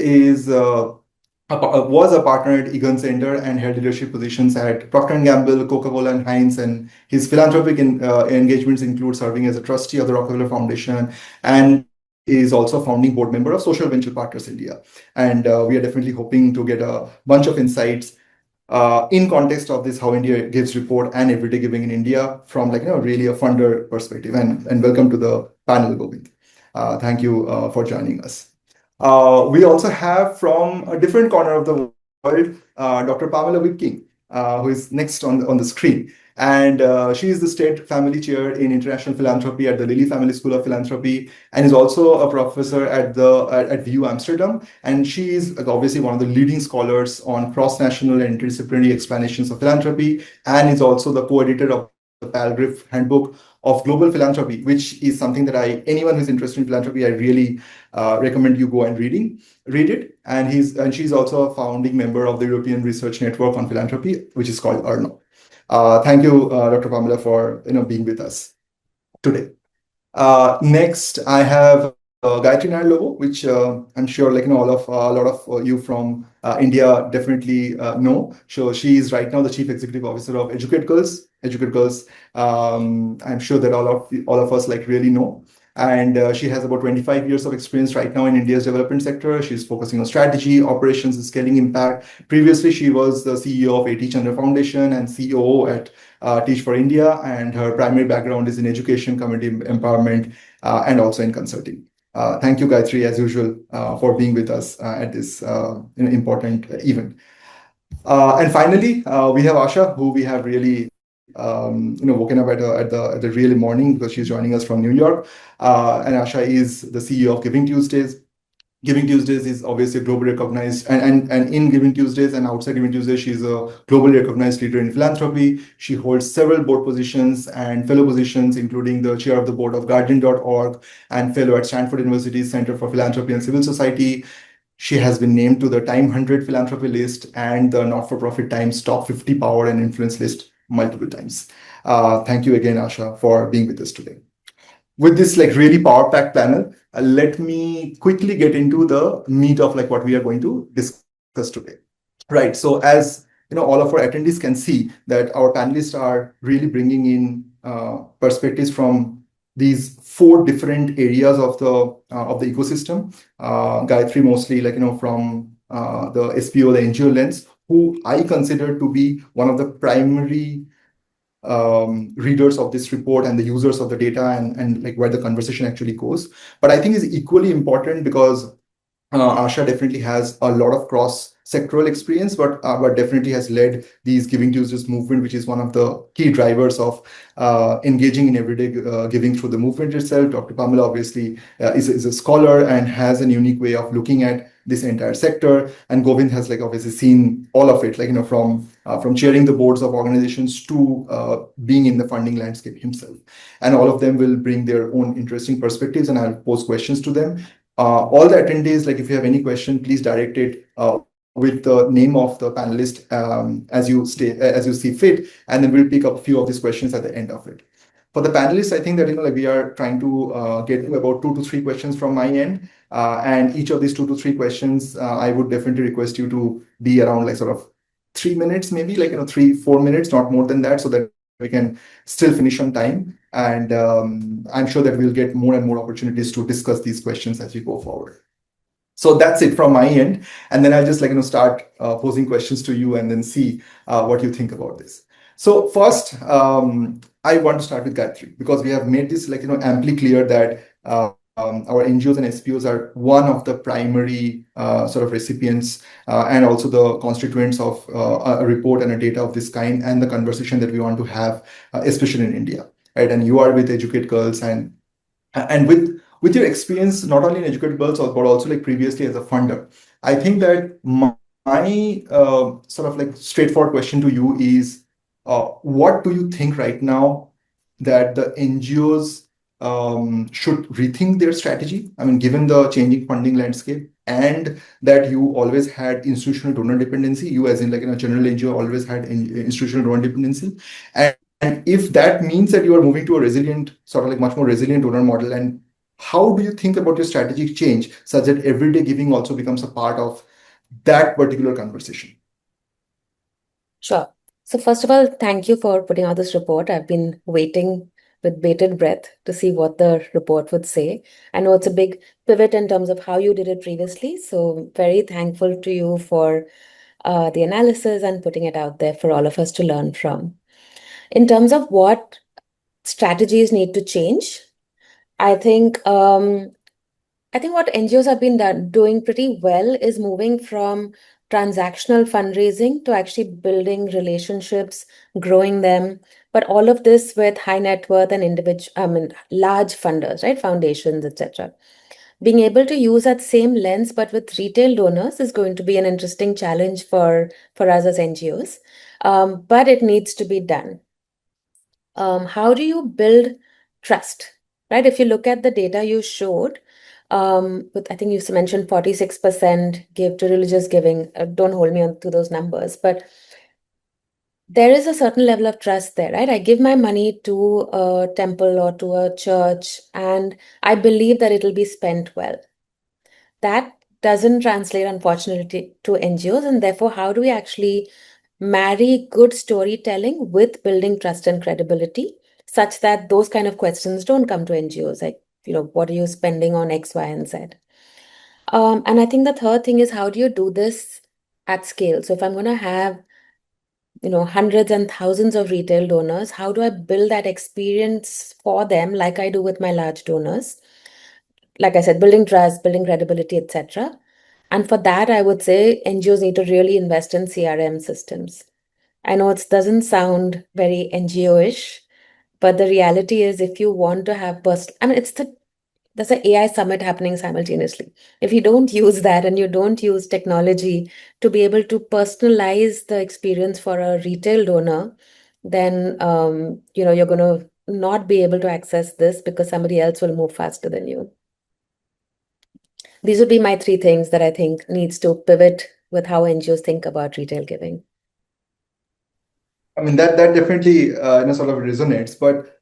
was a partner at Egan Center and held leadership positions at Procter & Gamble, Coca-Cola, and Heinz. And his philanthropic engagements include serving as a trustee of the Rockefeller Foundation, and is also a founding board member of Social Venture Partners India. And we are definitely hoping to get a bunch of insights in context of this How India Gives report and everyday giving in India from really a funder perspective. And welcome to the panel, Govind. Thank you for joining us. We also have from a different corner of the world, Dr. Pamala Wiepking, who is next on the screen. And she is the Stead Family Chair in International Philanthropy at the Lilly Family School of Philanthropy, and is also a professor at VU Amsterdam. And she is obviously one of the leading scholars on cross-national and interdisciplinary explanations of philanthropy, and is also the co-editor of the Palgrave Handbook of Global Philanthropy, which is something that anyone who's interested in philanthropy, I really recommend you go and read it. And she's also a founding member of the European Research Network on Philanthropy, which is called ERNO. Thank you, Dr. Pamela, for being with us today. Next, I have Gayatri Nair Lobo, which I'm sure a lot of you from India definitely know. So she is right now the Chief Executive Officer of Educate Girls. Educate Girls, I'm sure that all of us really know. And she has about 25 years of experience right now in India's development sector. She's focusing on strategy, operations, and scaling impact. Previously, she was the CEO of A.T. Chandra Foundation and COO at Teach for India. And her primary background is in education, community empowerment, and also in consulting. Thank you, Gayatri, as usual, for being with us at this important event. And finally, we have Asha, who we have really woken up at the real morning, because she's joining us from New York. And Asha is the CEO of GivingTuesdays. GivingTuesdays is obviously globally recognized, and in GivingTuesdays and outside GivingTuesdays, she's a globally recognized leader in philanthropy. She holds several board positions and fellow positions, including the chair of the board of Guardian.org and fellow at Stanford University's Center for Philanthropy and Civil Society. She has been named to the Time 100 Philanthropy list and the Not-for-Profit Times Top 50 Power and Influence list multiple times. Thank you again, Asha, for being with us today. With this really power-packed panel, let me quickly get into the meat of what we are going to discuss today. Right. So as all of our attendees can see that our panelists are really bringing in perspectives from these 4 different areas of the ecosystem. Gayatri mostly from the SPO, the NGO lens, who I consider to be one of the primary readers of this report and the users of the data, and where the conversation actually goes. But I think is equally important because Asha definitely has a lot of cross-sectoral experience, but definitely has led these Giving Tuesdays movement, which is one of the key drivers of engaging in everyday giving through the movement itself. Dr. Pamela obviously is a scholar and has a unique way of looking at this entire sector. And Govind has obviously seen all of it, from chairing the boards of organizations to being in the funding landscape himself. And all of them will bring their own interesting perspectives, and I'll pose questions to them. All the attendees, if you have any question, please direct it with the name of the panelist as you see fit, and then we'll pick up a few of these questions at the end of it. For the panelists, I think that like we are trying to get to about 2 to 3 questions from my end, and each of these 2 to 3 questions, I would definitely request you to be around like sort of 3 minutes, maybe like 3-4 minutes, not more than that, so that we can still finish on time. And I'm sure that we'll get more and more opportunities to discuss these questions as we go forward. So that's it from my end, and then I'll just start posing questions to you and then see what you think about this. So first, I want to start with Gayatri, because we have made this amply clear that our NGOs and SPOs are one of the primary sort of recipients and also the constituents of a report and a data of this kind, and the conversation that we want to have, especially in India, right? And you are with Educate Girls, and with your experience not only in Educate Girls but also like previously as a funder, I think that my sort of like straightforward question to you is, what do you think right now that the NGOs should rethink their strategy? I mean, given the changing funding landscape, and that you always had institutional donor dependency, you as in like in a general NGO always had institutional donor dependency, and if that means that you are moving to a resilient, sort of like much more resilient donor model, and how do you think about your strategic change such that everyday giving also becomes a part of that particular conversation? Sure. So first of all, thank you for putting out this report. I've been waiting with bated breath to see what the report would say. I know it's a big pivot in terms of how you did it previously. So very thankful to you for the analysis and putting it out there for all of us to learn from. In terms of what strategies need to change, I think what NGOs have been doing pretty well is moving from transactional fundraising to actually building relationships, growing them, but all of this with high net worth and large funders, right? Foundations, etc. Being able to use that same lens, but with retail donors, is going to be an interesting challenge for us as NGOs, but it needs to be done. How do you build trust, right? If you look at the data you showed, I think you mentioned 46% give to religious giving. Don't hold me on to those numbers, but there is a certain level of trust there, right? I give my money to a temple or to a church, and I believe that it'll be spent well. That doesn't translate, unfortunately, to NGOs, and therefore, how do we actually marry good storytelling with building trust and credibility, such that those kind of questions don't come to NGOs, like, what are you spending on X, Y, and Z? And I think the third thing is, how do you do this at scale? So if I'm going to have, hundreds and thousands of retail donors, how do I build that experience for them like I do with my large donors? Like I said, building trust, building credibility, etc. And for that, I would say NGOs need to really invest in CRM systems. I know it doesn't sound very NGO-ish, but the reality is, if you want to have there's an AI summit happening simultaneously. If you don't use that and you don't use technology to be able to personalize the experience for a retail donor, then you're going to not be able to access this because somebody else will move faster than you. These would be my 3 things that I think needs to pivot with how NGOs think about retail giving. I mean, that definitely sort of resonates, but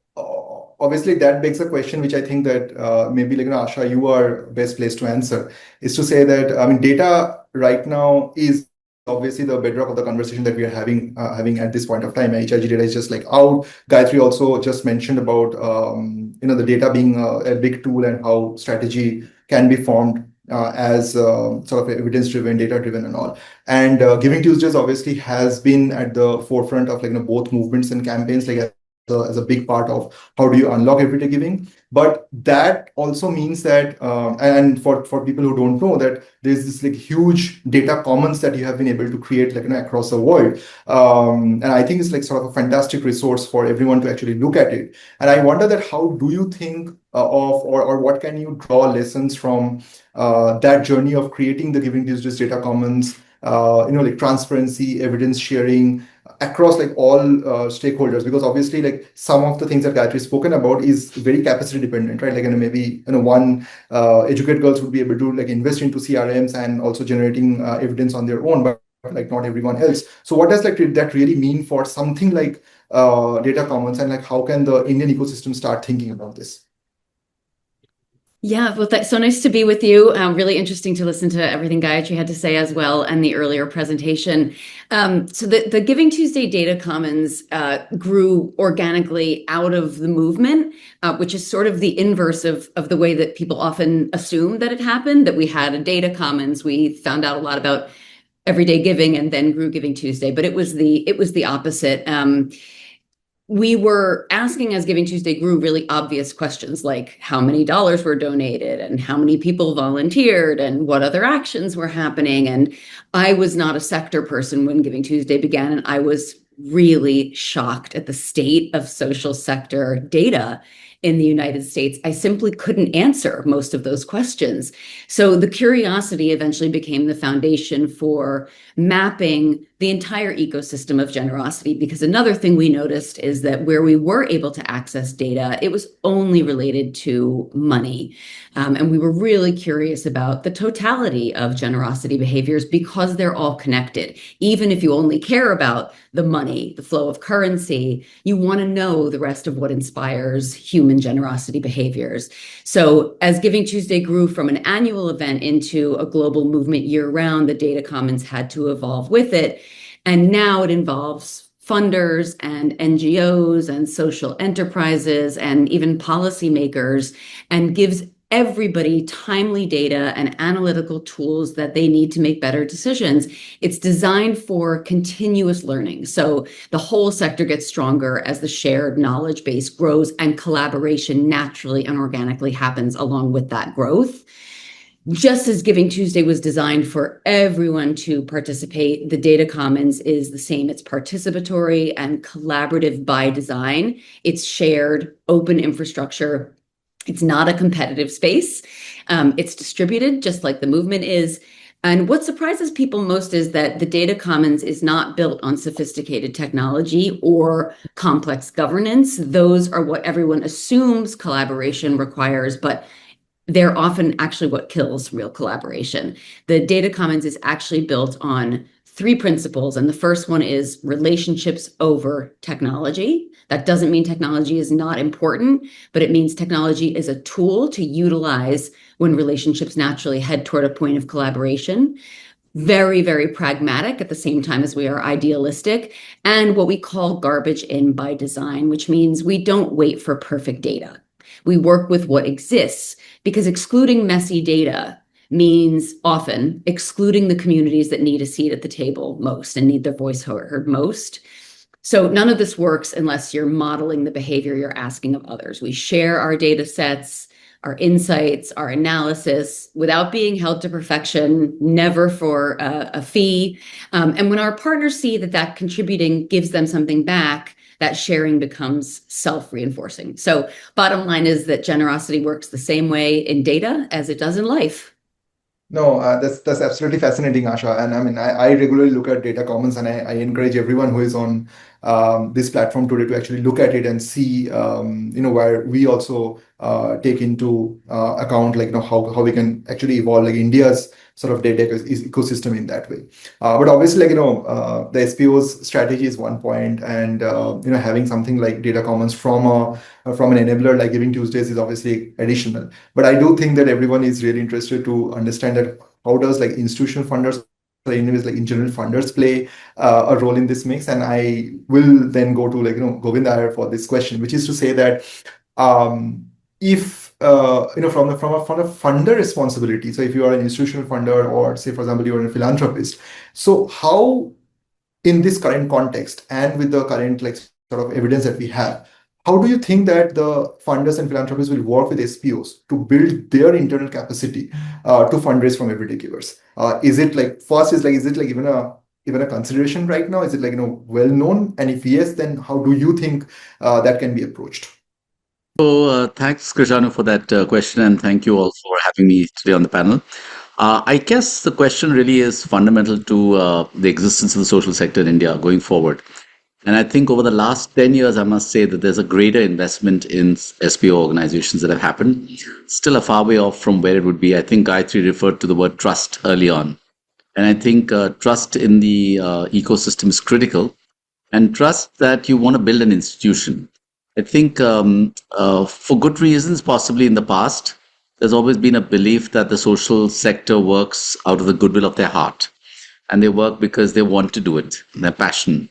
obviously that begs a question which I think that maybe like Asha, you are best placed to answer, is to say that, I mean, data right now is obviously the bedrock of the conversation that we are having at this point of time. HIG data is just like out. Gayatri also just mentioned about the data being a big tool, and how strategy can be formed as sort of evidence-driven, data-driven, and all. And GivingTuesdays obviously has been at the forefront of both movements and campaigns, like as a big part of how do you unlock everyday giving. But that also means that, and for people who don't know, that there's this huge data commons that you have been able to create across the world. And I think it's sort of a fantastic resource for everyone to actually look at it. And I wonder that how do you think or what can you draw lessons from that journey of creating the GivingTuesdays data commons, like transparency, evidence sharing across like all stakeholders, because obviously like some of the things that Gayatri spoken about is very capacity dependent, right? Like, maybe one educate girls would be able to like invest into CRMs and also generating evidence on their own, but like not everyone else. So what does like that really mean for something like data commons, and like how can the Indian ecosystem start thinking about this? Yeah, well, so nice to be with you. Really interesting to listen to everything Gayatri had to say as well, and the earlier presentation. So the GivingTuesday Data Commons grew organically out of the movement, which is sort of the inverse of the way that people often assume that it happened, that we had a data commons, we found out a lot about everyday giving and then grew GivingTuesday, but it was the opposite. We were asking, as GivingTuesday grew, really obvious questions like how many dollars were donated and how many people volunteered and what other actions were happening. And I was not a sector person when GivingTuesday began, and I was really shocked at the state of social sector data in the United States. I simply couldn't answer most of those questions. So the curiosity eventually became the foundation for mapping the entire ecosystem of generosity, because another thing we noticed is that where we were able to access data, it was only related to money. And we were really curious about the totality of generosity behaviors because they're all connected. Even if you only care about the money, the flow of currency, you want to know the rest of what inspires human generosity behaviors. So as GivingTuesday grew from an annual event into a global movement year-round, the data commons had to evolve with it. And now it involves funders and NGOs and social enterprises and even policymakers, and gives everybody timely data and analytical tools that they need to make better decisions. It's designed for continuous learning. So the whole sector gets stronger as the shared knowledge base grows, and collaboration naturally and organically happens along with that growth. Just as GivingTuesday was designed for everyone to participate, the data commons is the same. It's participatory and collaborative by design. It's shared, open infrastructure. It's not a competitive space. It's distributed, just like the movement is. And what surprises people most is that the data commons is not built on sophisticated technology or complex governance. Those are what everyone assumes collaboration requires, but they're often actually what kills real collaboration. The data commons is actually built on 3 principles. And the first one is relationships over technology. That doesn't mean technology is not important, but it means technology is a tool to utilize when relationships naturally head toward a point of collaboration. Very, very pragmatic at the same time as we are idealistic, and what we call garbage in by design, which means we don't wait for perfect data. We work with what exists, because excluding messy data means often excluding the communities that need a seat at the table most and need their voice heard most. So none of this works unless you're modeling the behavior you're asking of others. We share our data sets, our insights, our analysis without being held to perfection, never for a fee. And when our partners see that contributing gives them something back, that sharing becomes self-reinforcing. So bottom line is that generosity works the same way in data as it does in life. No, that's absolutely fascinating, Asha. And I mean, I regularly look at data commons, and I encourage everyone who is on this platform today to actually look at it and see, where we also take into account, like, how we can actually evolve like India's sort of data ecosystem in that way. But obviously, like, the SPO's strategy is one point, and having something like data commons from an enabler like GivingTuesdays is obviously additional. But I do think that everyone is really interested to understand that how does like institutional funders, or anyways, like in general funders, play a role in this mix. And I will then go to like Govind Iyer for this question, which is to say that if from a funder responsibility, so if you are an institutional funder, or say for example you are a philanthropist, so how in this current context and with the current like sort of evidence that we have, how do you think that the funders and philanthropists will work with SPOs to build their internal capacity to fundraise from everyday givers? Is it like even a consideration right now? Is it like well known? And if yes, then how do you think that can be approached? So thanks, Krishanu, for that question, and thank you all for having me today on the panel. I guess the question really is fundamental to the existence of the social sector in India going forward. And I think over the last 10 years, I must say that there's a greater investment in SPO organizations that have happened. Still a far way off from where it would be. I think Gayatri referred to the word trust early on. And I think trust in the ecosystem is critical, and trust that you want to build an institution. I think for good reasons, possibly in the past, there's always been a belief that the social sector works out of the goodwill of their heart. And they work because they want to do it, their passion.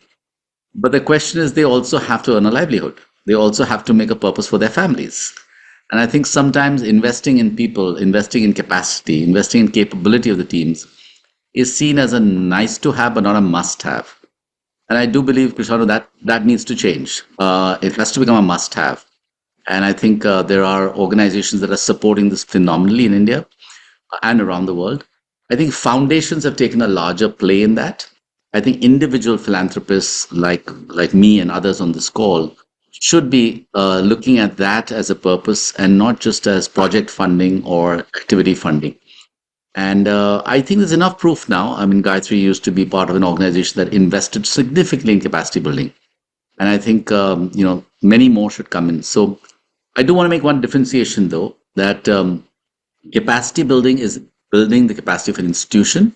But the question is, they also have to earn a livelihood. They also have to make a purpose for their families. And I think sometimes investing in people, investing in capacity, investing in capability of the teams is seen as a nice to have, but not a must have. And I do believe, Krishna, that needs to change. It has to become a must have. And I think there are organizations that are supporting this phenomenally in India and around the world. I think foundations have taken a larger play in that. I think individual philanthropists like me and others on this call should be looking at that as a purpose and not just as project funding or activity funding. And I think there's enough proof now. I mean, Gayatri used to be part of an organization that invested significantly in capacity building. And I think, many more should come in. So I do want to make one differentiation, though, that capacity building is building the capacity of an institution,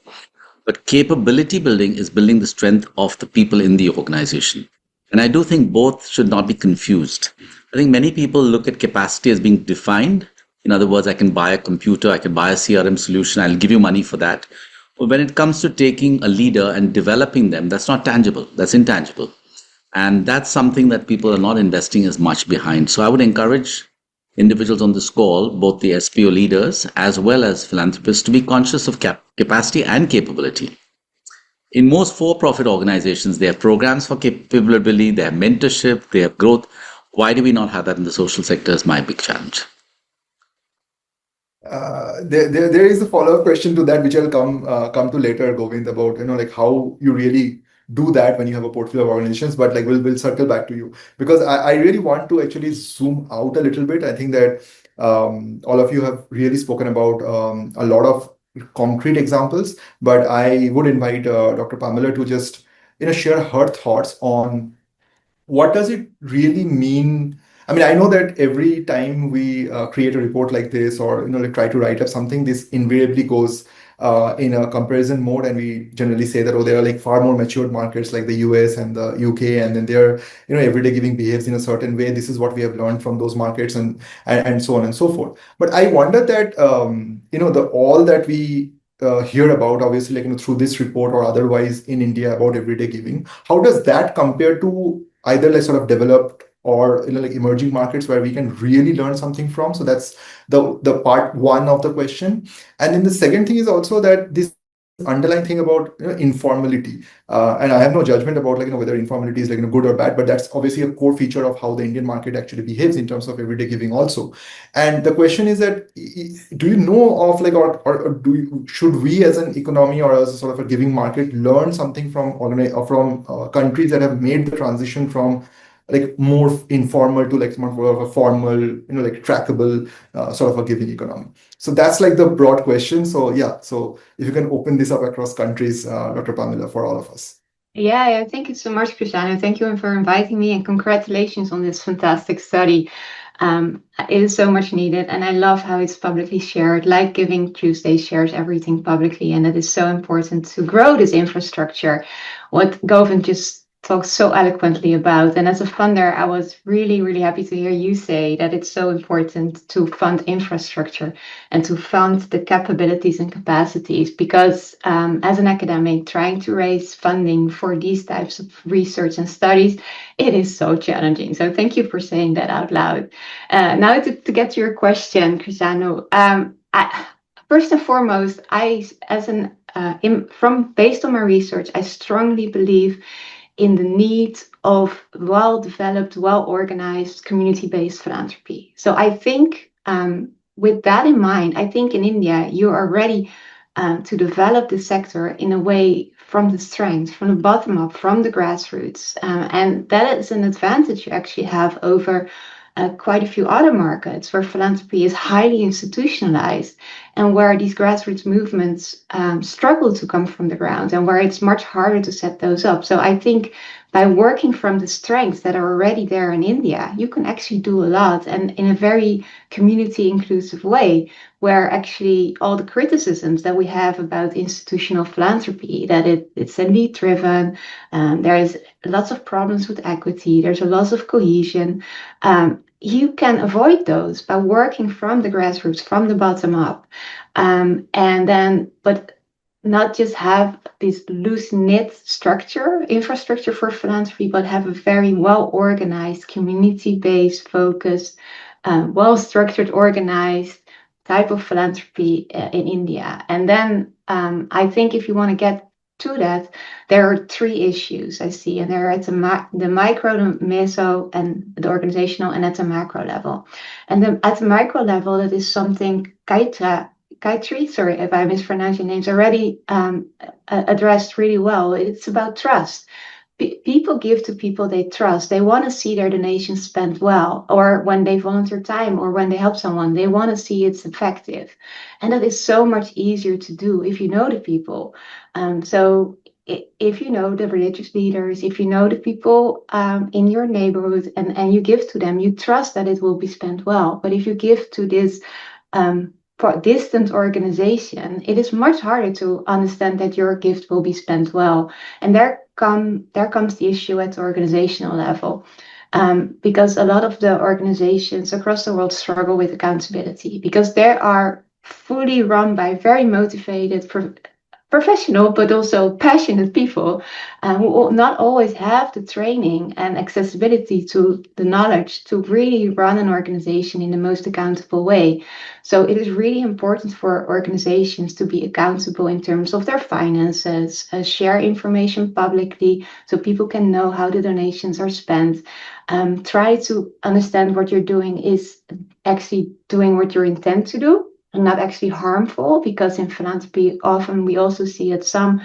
but capability building is building the strength of the people in the organization. And I do think both should not be confused. I think many people look at capacity as being defined. In other words, I can buy a computer, I can buy a CRM solution, I'll give you money for that. But when it comes to taking a leader and developing them, that's not tangible, that's intangible. And that's something that people are not investing as much behind. So I would encourage individuals on this call, both the SPO leaders as well as philanthropists, to be conscious of capacity and capability. In most for-profit organizations, they have programs for capability, they have mentorship, they have growth. Why do we not have that in the social sector is my big challenge. There is a follow-up question to that, which I'll come to later, Govind, about how you really do that when you have a portfolio of organizations. But we'll circle back to you, because I really want to actually zoom out a little bit. I think that all of you have really spoken about a lot of concrete examples, but I would invite Dr. Pamela to just share her thoughts on what does it really mean. I mean, I know that every time we create a report like this, or try to write up something, this invariably goes in a comparison mode, and we generally say that, oh, there are far more matured markets like the US and the UK, and then their everyday giving behaves in a certain way. This is what we have learned from those markets, and so on and so forth. But I wonder that the all that we hear about, obviously, through this report or otherwise in India about everyday giving, how does that compare to either sort of developed or emerging markets where we can really learn something from? So that's the part one of the question. And then the second thing is also that this underlying thing about informality, and I have no judgment about whether informality is good or bad, but that's obviously a core feature of how the Indian market actually behaves in terms of everyday giving also. And the question is that, do you know of or should we as an economy or as a sort of a giving market learn something from countries that have made the transition from more informal to more of a formal, trackable sort of a giving economy? So that's the broad question. So yeah, so if you can open this up across countries, Dr. Pamela, for all of us. Yeah, thank you so much, Cristiano. Thank you for inviting me, and congratulations on this fantastic study. It is so much needed, and I love how it's publicly shared, like GivingTuesday shares everything publicly, and it is so important to grow this infrastructure, what Govind just talked so eloquently about. And as a funder, I was really, really happy to hear you say that it's so important to fund infrastructure and to fund the capabilities and capacities, because as an academic trying to raise funding for these types of research and studies, it is so challenging. So thank you for saying that out loud. Now to get to your question, Cristiano, first and foremost, based on my research, I strongly believe in the need of well-developed, well-organized, community-based philanthropy. So I think with that in mind, I think in India, you are ready to develop the sector in a way from the strength, from the bottom up, from the grassroots. And that is an advantage you actually have over quite a few other markets where philanthropy is highly institutionalized. and where these grassroots movements struggle to come from the ground, and where it's much harder to set those up. So I think by working from the strengths that are already there in India, you can actually do a lot, and in a very community inclusive way, where actually all the criticisms that we have about institutional philanthropy, that it's elite driven, there is lots of problems with equity, there's a loss of cohesion. You can avoid those by working from the grassroots, from the bottom up, but not just have this loose knit infrastructure for philanthropy, but have a very well organized, community-based, focused, well structured, organized type of philanthropy in India. And then I think if you want to get to that, there are three issues I see, and they're at the micro, the meso, and the organizational, and at the macro level. And then at the micro level, that is something Gayatri, sorry if I mispronounce your names, already addressed really well. It's about trust. People give to people they trust. They want to see their donations spent well, or when they volunteer time, or when they help someone, they want to see it's effective. And that is so much easier to do if you know the people. So if you know the religious leaders, if you know the people in your neighborhood, and you give to them, you trust that it will be spent well. But if you give to this distant organization, it is much harder to understand that your gift will be spent well. And there comes the issue at the organizational level, because a lot of the organizations across the world struggle with accountability, because they are fully run by very motivated professional, but also passionate people who will not always have the training and accessibility to the knowledge to really run an organization in the most accountable way. So it is really important for organizations to be accountable in terms of their finances, share information publicly so people can know how the donations are spent. Try to understand what you're doing is actually doing what you intend to do, and not actually harmful, because in philanthropy, often we also see that some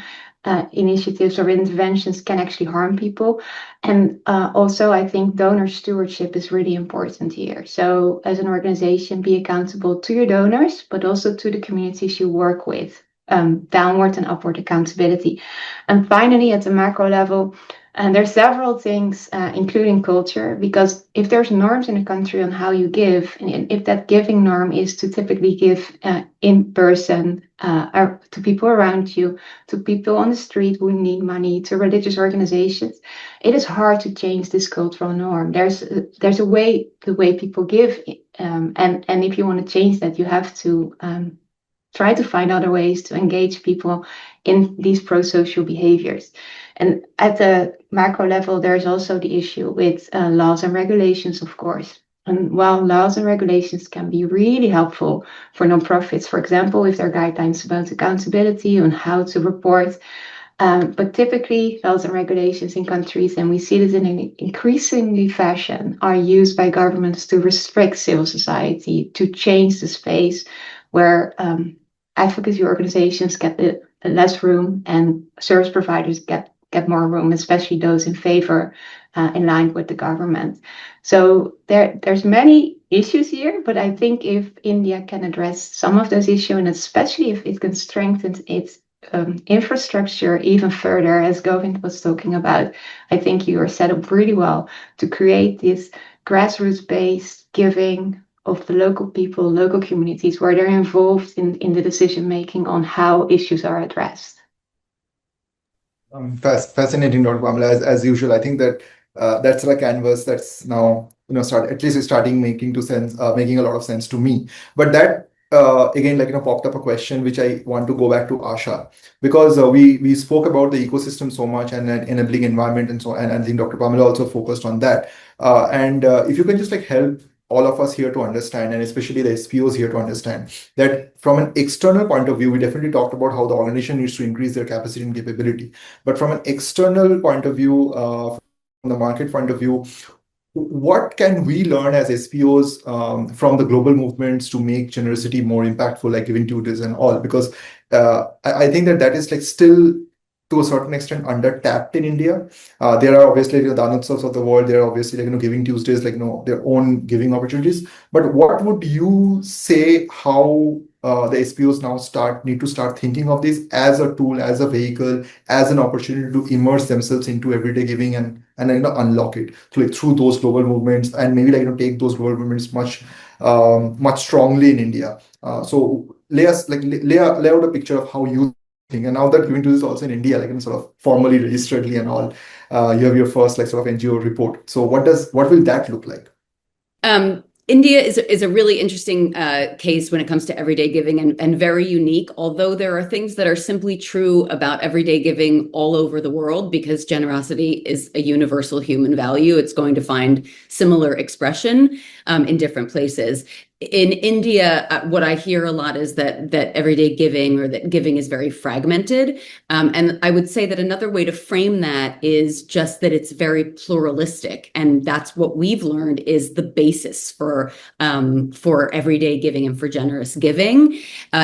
initiatives or interventions can actually harm people. And also, I think donor stewardship is really important here. So as an organization, be accountable to your donors, but also to the communities you work with, downward and upward accountability. And finally, at the macro level, and there's several things, including culture, because if there's norms in a country on how you give, and if that giving norm is to typically give in person, or to people around you, to people on the street who need money, to religious organizations, it is hard to change this cultural norm. There's a way, the way people give, and if you want to change that, you have to try to find other ways to engage people in these pro-social behaviors. And at the macro level, there's also the issue with laws and regulations, of course. And while laws and regulations can be really helpful for nonprofits, for example, if there are guidelines about accountability on how to report, but typically laws and regulations in countries, and we see this in an increasingly fashion, are used by governments to restrict civil society, to change the space where advocacy organizations get less room and service providers get more room, especially those in favor, in line with the government. So there's many issues here, but I think if India can address some of those issues, and especially if it can strengthen its infrastructure even further, as Govind was talking about, I think you are set up really well to create this grassroots-based giving of the local people, local communities, where they're involved in the decision-making on how issues are addressed. Fascinating, Dr. Pamela. As usual, I think that that's a canvas that's now starting making a lot of sense to me. But that again, popped up a question which I want to go back to Asha, because we spoke about the ecosystem so much and an enabling environment and so, and I think Dr. Pamela also focused on that. And if you can just help all of us here to understand, and especially the SPOs here to understand, that from an external point of view, we definitely talked about how the organization needs to increase their capacity and capability. But from an external point of view, from the market point of view, what can we learn as SPOs from the global movements to make generosity more impactful, like GivingTuesday and all? Because I think that is still to a certain extent under-tapped in India. There are obviously the Danutsavs of the world. There are obviously GivingTuesdays, their own giving opportunities. But what would you say how the SPOs now need to start thinking of this as a tool, as a vehicle, as an opportunity to immerse themselves into everyday giving and unlock it through those global movements, and maybe take those global movements much strongly in India. So lay out a picture of how you think. And now that GivingTuesday is also in India, sort of formally registeredly and all, you have your first sort of NGO report. So what will that look like? India is a really interesting case when it comes to everyday giving, and very unique, although there are things that are simply true about everyday giving all over the world, because generosity is a universal human value. It's going to find similar expression in different places. In India, what I hear a lot is that everyday giving, or that giving, is very fragmented. And I would say that another way to frame that is just that it's very pluralistic. And that's what we've learned is the basis for everyday giving and for generous giving.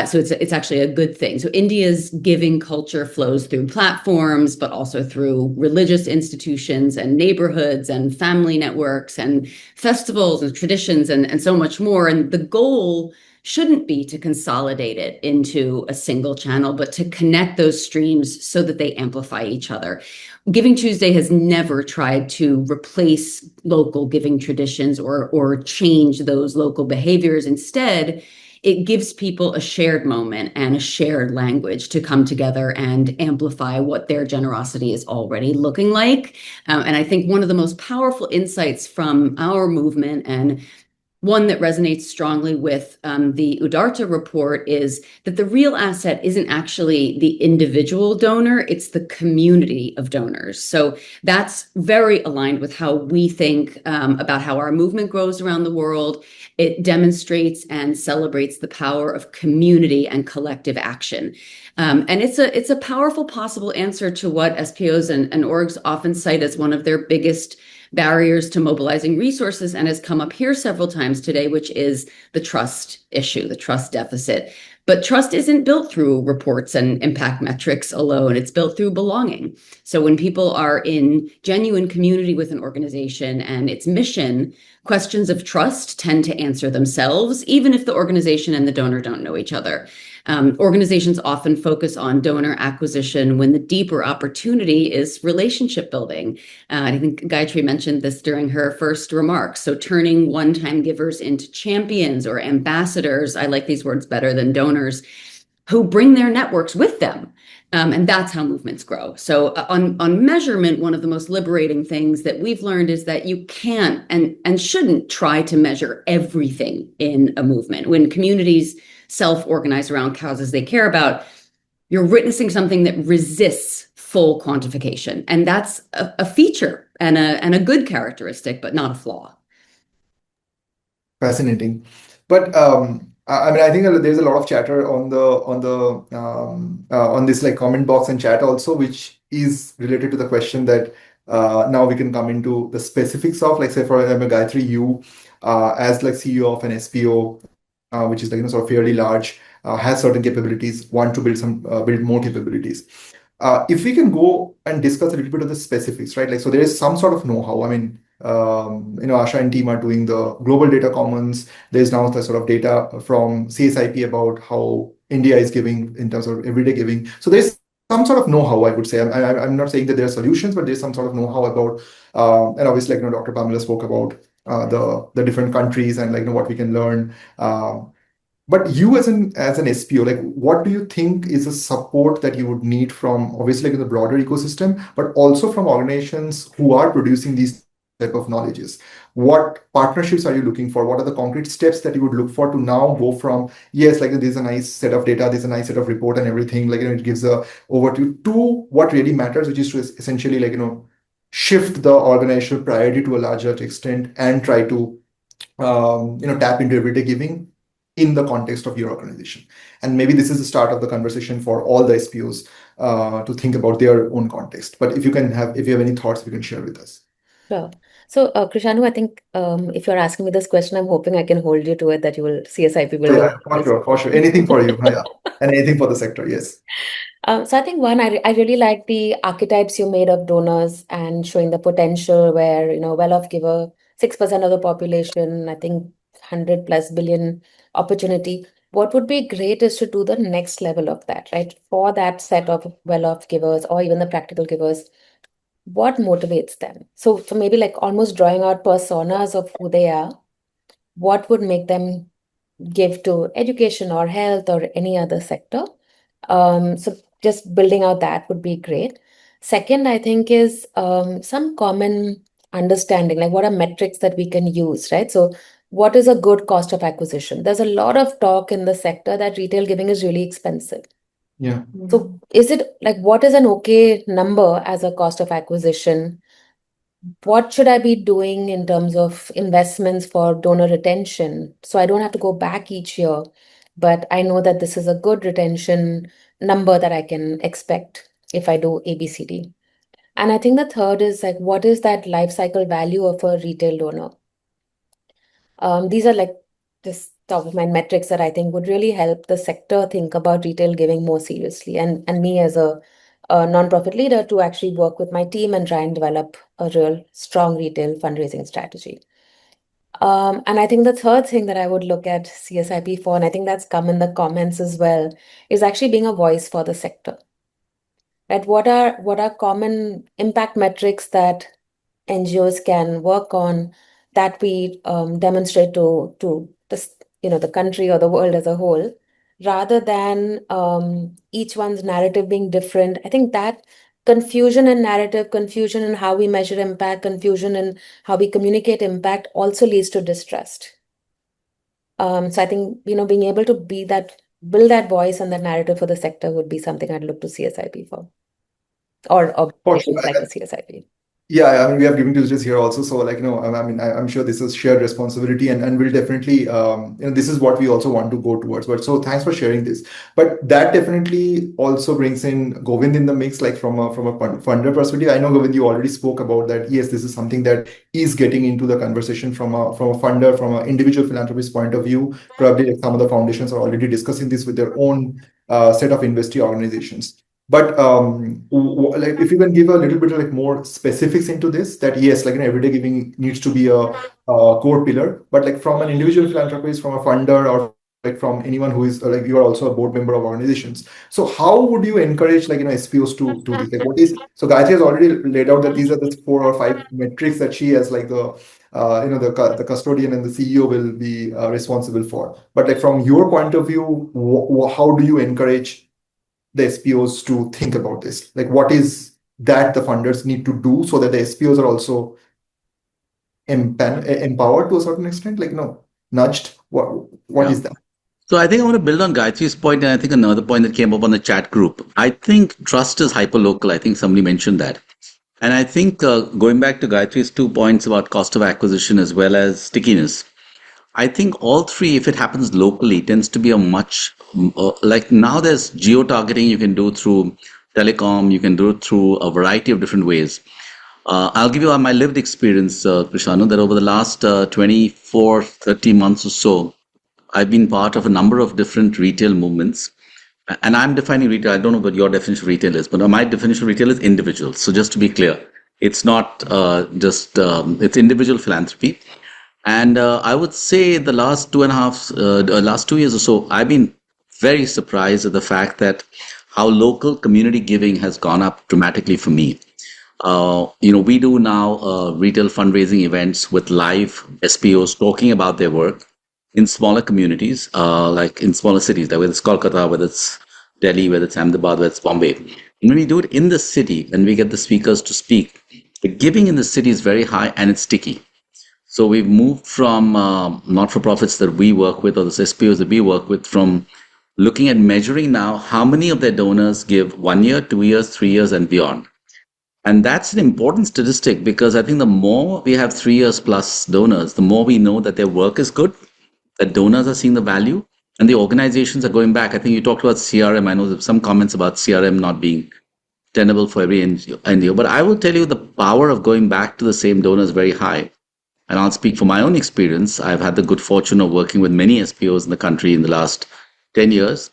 So it's actually a good thing. So India's giving culture flows through platforms, but also through religious institutions and neighborhoods and family networks and festivals and traditions and so much more. And the goal shouldn't be to consolidate it into a single channel, but to connect those streams so that they amplify each other. GivingTuesday has never tried to replace local giving traditions or change those local behaviors. Instead, it gives people a shared moment and a shared language to come together and amplify what their generosity is already looking like. And I think one of the most powerful insights from our movement, and one that resonates strongly with the Udarta report, is that the real asset isn't actually the individual donor, it's the community of donors. So that's very aligned with how we think about how our movement grows around the world. It demonstrates and celebrates the power of community and collective action. And it's a powerful possible answer to what SPOs and orgs often cite as one of their biggest barriers to mobilizing resources, and has come up here several times today, which is the trust issue, the trust deficit. But trust isn't built through reports and impact metrics alone. It's built through belonging. So when people are in genuine community with an organization and its mission, questions of trust tend to answer themselves, even if the organization and the donor don't know each other. Organizations often focus on donor acquisition when the deeper opportunity is relationship building. I think Gayatri mentioned this during her first remarks. So turning one-time givers into champions or ambassadors, I like these words better than donors, who bring their networks with them. And that's how movements grow. So on measurement, one of the most liberating things that we've learned is that you can't and shouldn't try to measure everything in a movement. When communities self-organize around causes they care about, you're witnessing something that resists full quantification. And that's a feature and a good characteristic, but not a flaw. Fascinating. But I think there's a lot of chatter on this comment box and chat also, which is related to the question that now we can come into the specifics of, say, for example, Gayatri, you as CEO of an SPO, which is sort of fairly large, has certain capabilities, want to build more capabilities. If we can go and discuss a little bit of the specifics, right? So there is some sort of know-how. Asha and team are doing the global data commons. There's now the sort of data from CSIP about how India is giving in terms of everyday giving. So there's some sort of know-how, I would say. I'm not saying that there are solutions, but there's some sort of know-how about, and obviously, Dr. Pamela spoke about the different countries and what we can learn. But you as an SPO, what do you think is the support that you would need from obviously the broader ecosystem, but also from organizations who are producing these type of knowledges? What partnerships are you looking for? What are the concrete steps that you would look for to now go from, yes, there's a nice set of data, there's a nice set of report and everything, it gives a overview, to what really matters, which is to essentially shift the organizational priority to a larger extent and try to tap into everyday giving in the context of your organization. And maybe this is the start of the conversation for all the SPOs to think about their own context. But if you have any thoughts, you can share with us. Sure. So, Krishanu, I think if you're asking me this question, I'm hoping I can hold you to it, that CSIP will. Yeah, for sure. Anything for you. Yeah. And anything for the sector, yes. So I think I really like the archetypes you made of donors and showing the potential where, well-off giver, 6% of the population, I think 100+ billion opportunity. What would be great is to do the next level of that, right? For that set of well-off givers or even the practical givers, what motivates them? So maybe like almost drawing out personas of who they are, what would make them give to education or health or any other sector? So just building out that would be great. Second, I think is some common understanding, like what are metrics that we can use, right? So what is a good cost of acquisition? There's a lot of talk in the sector that retail giving is really expensive. Yeah. So is it like, what is an okay number as a cost of acquisition? What should I be doing in terms of investments for donor retention? So I don't have to go back each year, but I know that this is a good retention number that I can expect if I do ABCD. And I think the third is like, what is that life cycle value of a retail donor? These are like just top of mind metrics that I think would really help the sector think about retail giving more seriously, and me as a nonprofit leader to actually work with my team and try and develop a real strong retail fundraising strategy. And I think the third thing that I would look at CSIP for, and I think that's come in the comments as well, is actually being a voice for the sector. Right? What are common impact metrics that NGOs can work on that we demonstrate to this, the country or the world as a whole, rather than each one's narrative being different. I think that confusion in narrative, confusion in how we measure impact, confusion in how we communicate impact also leads to distrust. So I think, being able to build that voice and that narrative for the sector would be something I'd look to CSIP for, or For at sure. least like a CSIP. Yeah, I mean, we have GivingTuesdays here also. So, I mean, I'm sure this is shared responsibility, and we'll definitely, this is what we also want to go towards. But so, thanks for sharing this. But that definitely also brings in Govind in the mix, like from a funder perspective. I know, Govind, you already spoke about that. Yes, this is something that is getting into the conversation from a funder, from an individual philanthropist point of view. Probably, like some of the foundations are already discussing this with their own set of investee organizations. But like if you can give a little bit of like more specifics into this, that yes, like everyday giving needs to be a core pillar, but like from an individual philanthropist, from a funder, or like from anyone who is like you are also a board member of organizations. So how would you encourage SPOs to do this? Like what is so Gayatri has already laid out that these are the 4 or 5 metrics that she as like the the custodian and the CEO will be responsible for. But like from your point of view, how do you encourage the SPOs to think about this? Like, what is that the funders need to do so that the SPOs are also empowered to a certain extent? Like, nudged. What Yeah. is that? So I think I want to build on Gayatri's point, and I think another point that came up on the chat group. I think trust is hyperlocal. I think somebody mentioned that. And I think going back to Gayatri's 2 points about cost of acquisition as well as stickiness, I think all three, if it happens locally, tends to be a much like now there's geo targeting you can do through telecom, you can do it through a variety of different ways. I'll give you my lived experience, Prashanu, that over the last 24, 30 months or so, I've been part of a number of different retail movements. And I'm defining retail. I don't know what your definition of retail is, but my definition of retail is individual. So just to be clear, it's not it's individual philanthropy. And I would say the last last 2 years or so, I've been very surprised at the fact that how local community giving has gone up dramatically for me. We do now retail fundraising events with live SPOs talking about their work in smaller communities, like in smaller cities, whether it's Kolkata, whether it's Delhi, whether it's Ahmedabad, whether it's Bombay. And when we do it in the city and we get the speakers to speak, the giving in the city is very high and it's sticky. So we've moved from not-for-profits that we work with or the SPOs that we work with from looking at measuring now how many of their donors give 1 year, 2 years, 3 years and beyond. And that's an important statistic because I think the more we have 3 years plus donors, the more we know that their work is good, that donors are seeing the value, and the organizations are going back. I think you talked about CRM. I know there's some comments about CRM not being tenable for every NGO, but I will tell you the power of going back to the same donor is very high. And I'll speak from my own experience. I've had the good fortune of working with many SPOs in the country in the last 10 years.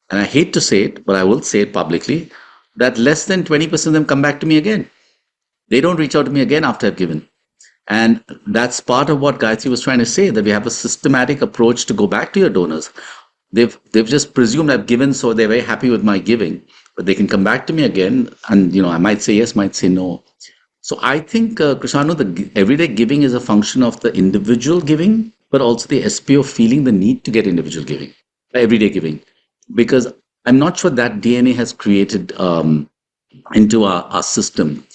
And I hate to say it, but I will say it publicly, that less than 20% of them come back to me again. They don't reach out to me again after I've given. And that's part of what Gayatri was trying to say, that we have a systematic approach to go back to your donors. they've just presumed I've given, so they're very happy with my giving. But they can come back to me again, and I might say yes, might say no. So I think, Krishanu, the everyday giving is a function of the individual giving, but also the SPO feeling the need to get individual giving, everyday giving, because I'm not sure that DNA has created into our system.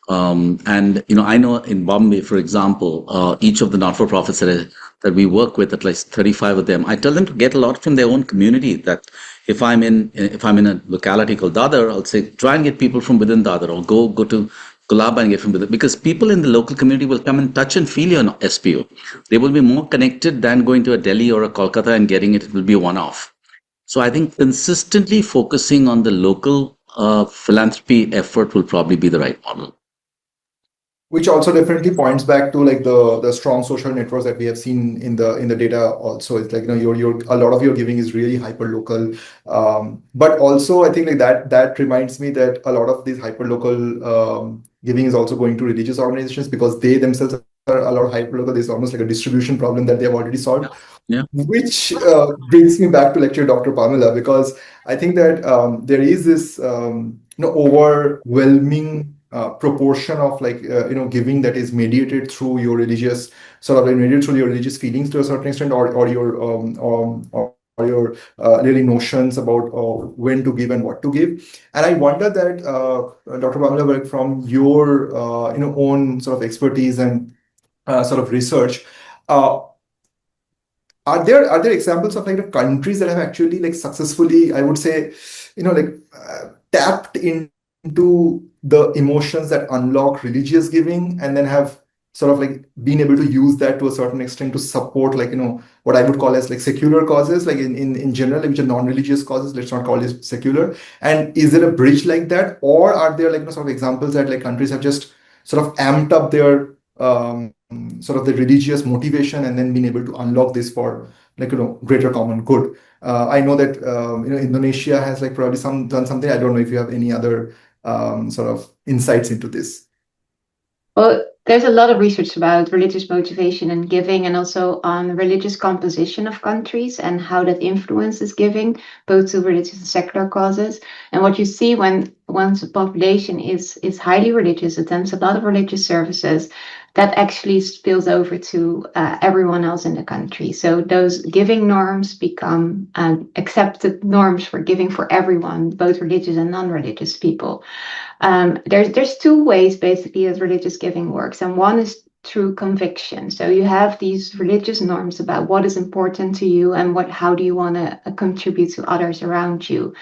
And I know in Bombay, for example, each of the not-for-profits that we work with, at least 35 of them, I tell them to get a lot from their own community. That if I'm in a locality called Dadar, I'll say try and get people from within Dadar, or go to Gulaba and get from within, because people in the local community will come and touch and feel your SPO. They will be more connected than going to a Delhi or a Kolkata and getting it. It will be a one-off. So I think consistently focusing on the local philanthropy effort will probably be the right model. Which also definitely points back to like the strong social networks that we have seen in the data. Also, it's like your a lot of your giving is really hyper local, but also I think like that reminds me that a lot of this hyper local giving is also going to religious organizations, because they themselves are a lot of hyper local. There's almost like a distribution problem that they have already solved. Yeah. Which brings me back to lecture Dr. Pamela, because I think that there is this overwhelming proportion of like giving that is mediated through your religious feelings to a certain extent, or your really notions about when to give and what to give. And I wonder that Dr. Pamela, from your own sort of expertise and sort of research, are there examples of like countries that have actually like successfully, I would say, tapped into the emotions that unlock religious giving, and then have sort of like been able to use that to a certain extent to support like what I would call as like secular causes, like in general, like, which are non-religious causes, let's not call it secular. And is there a bridge like that, or are there like sort of examples that like countries have just sort of amped up their sort of the religious motivation and then been able to unlock this for like greater common good? I know that Indonesia has like probably done something. I don't know if you have any other sort of insights into this. Well, there's a lot of research about religious motivation and giving, and also on religious composition of countries and how that influences giving, both to religious and secular causes. And what you see once a population is highly religious, attends a lot of religious services, that actually spills over to everyone else in the country. So those giving norms become accepted norms for giving for everyone, both religious and non-religious people. There's two ways basically as religious giving works, and one is through conviction. So you have these religious norms about what is important to you and how do you want to contribute to others around you,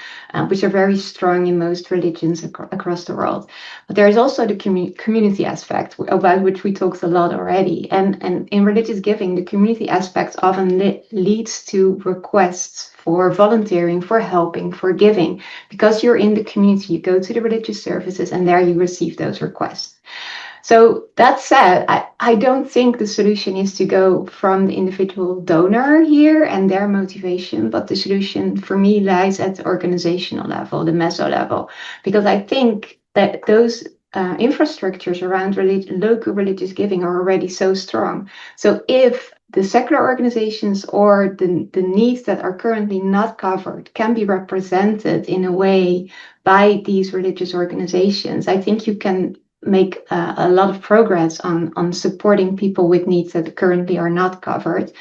which are very strong in most religions across the world. But there is also the community aspect, about which we talked a lot already. And in religious giving, the community aspect often leads to requests for volunteering, for helping, for giving, because you're in the community. You go to the religious services and there you receive those requests. So that said, I don't think the solution is to go from the individual donor here and their motivation, but the solution for me lies at the organizational level, the meso level, because I think that those infrastructures around local religious giving are already so strong. So if the secular organizations or the needs that are currently not covered can be represented in a way by these religious organizations, I think you can make a lot of progress on supporting people with needs that currently are not covered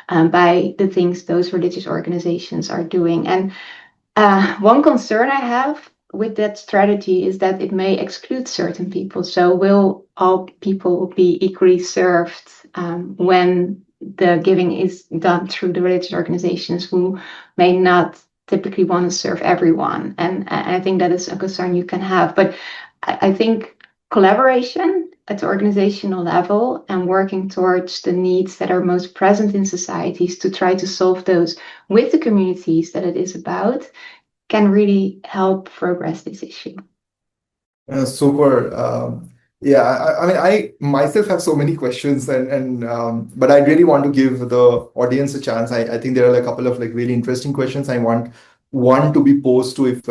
by the things those religious organizations are doing. And one concern I have with that strategy is that it may exclude certain people. So will all people be equally served when the giving is done through the religious organizations who may not typically want to serve everyone? And I think that is a concern you can have. But I think collaboration at the organizational level and working towards the needs that are most present in societies to try to solve those with the communities that it is about can really help progress this issue. Super. Yeah, I mean, I myself have so many questions, but I really want to give the audience a chance. I think there are like a couple of like really interesting questions. I want one to be posed to, if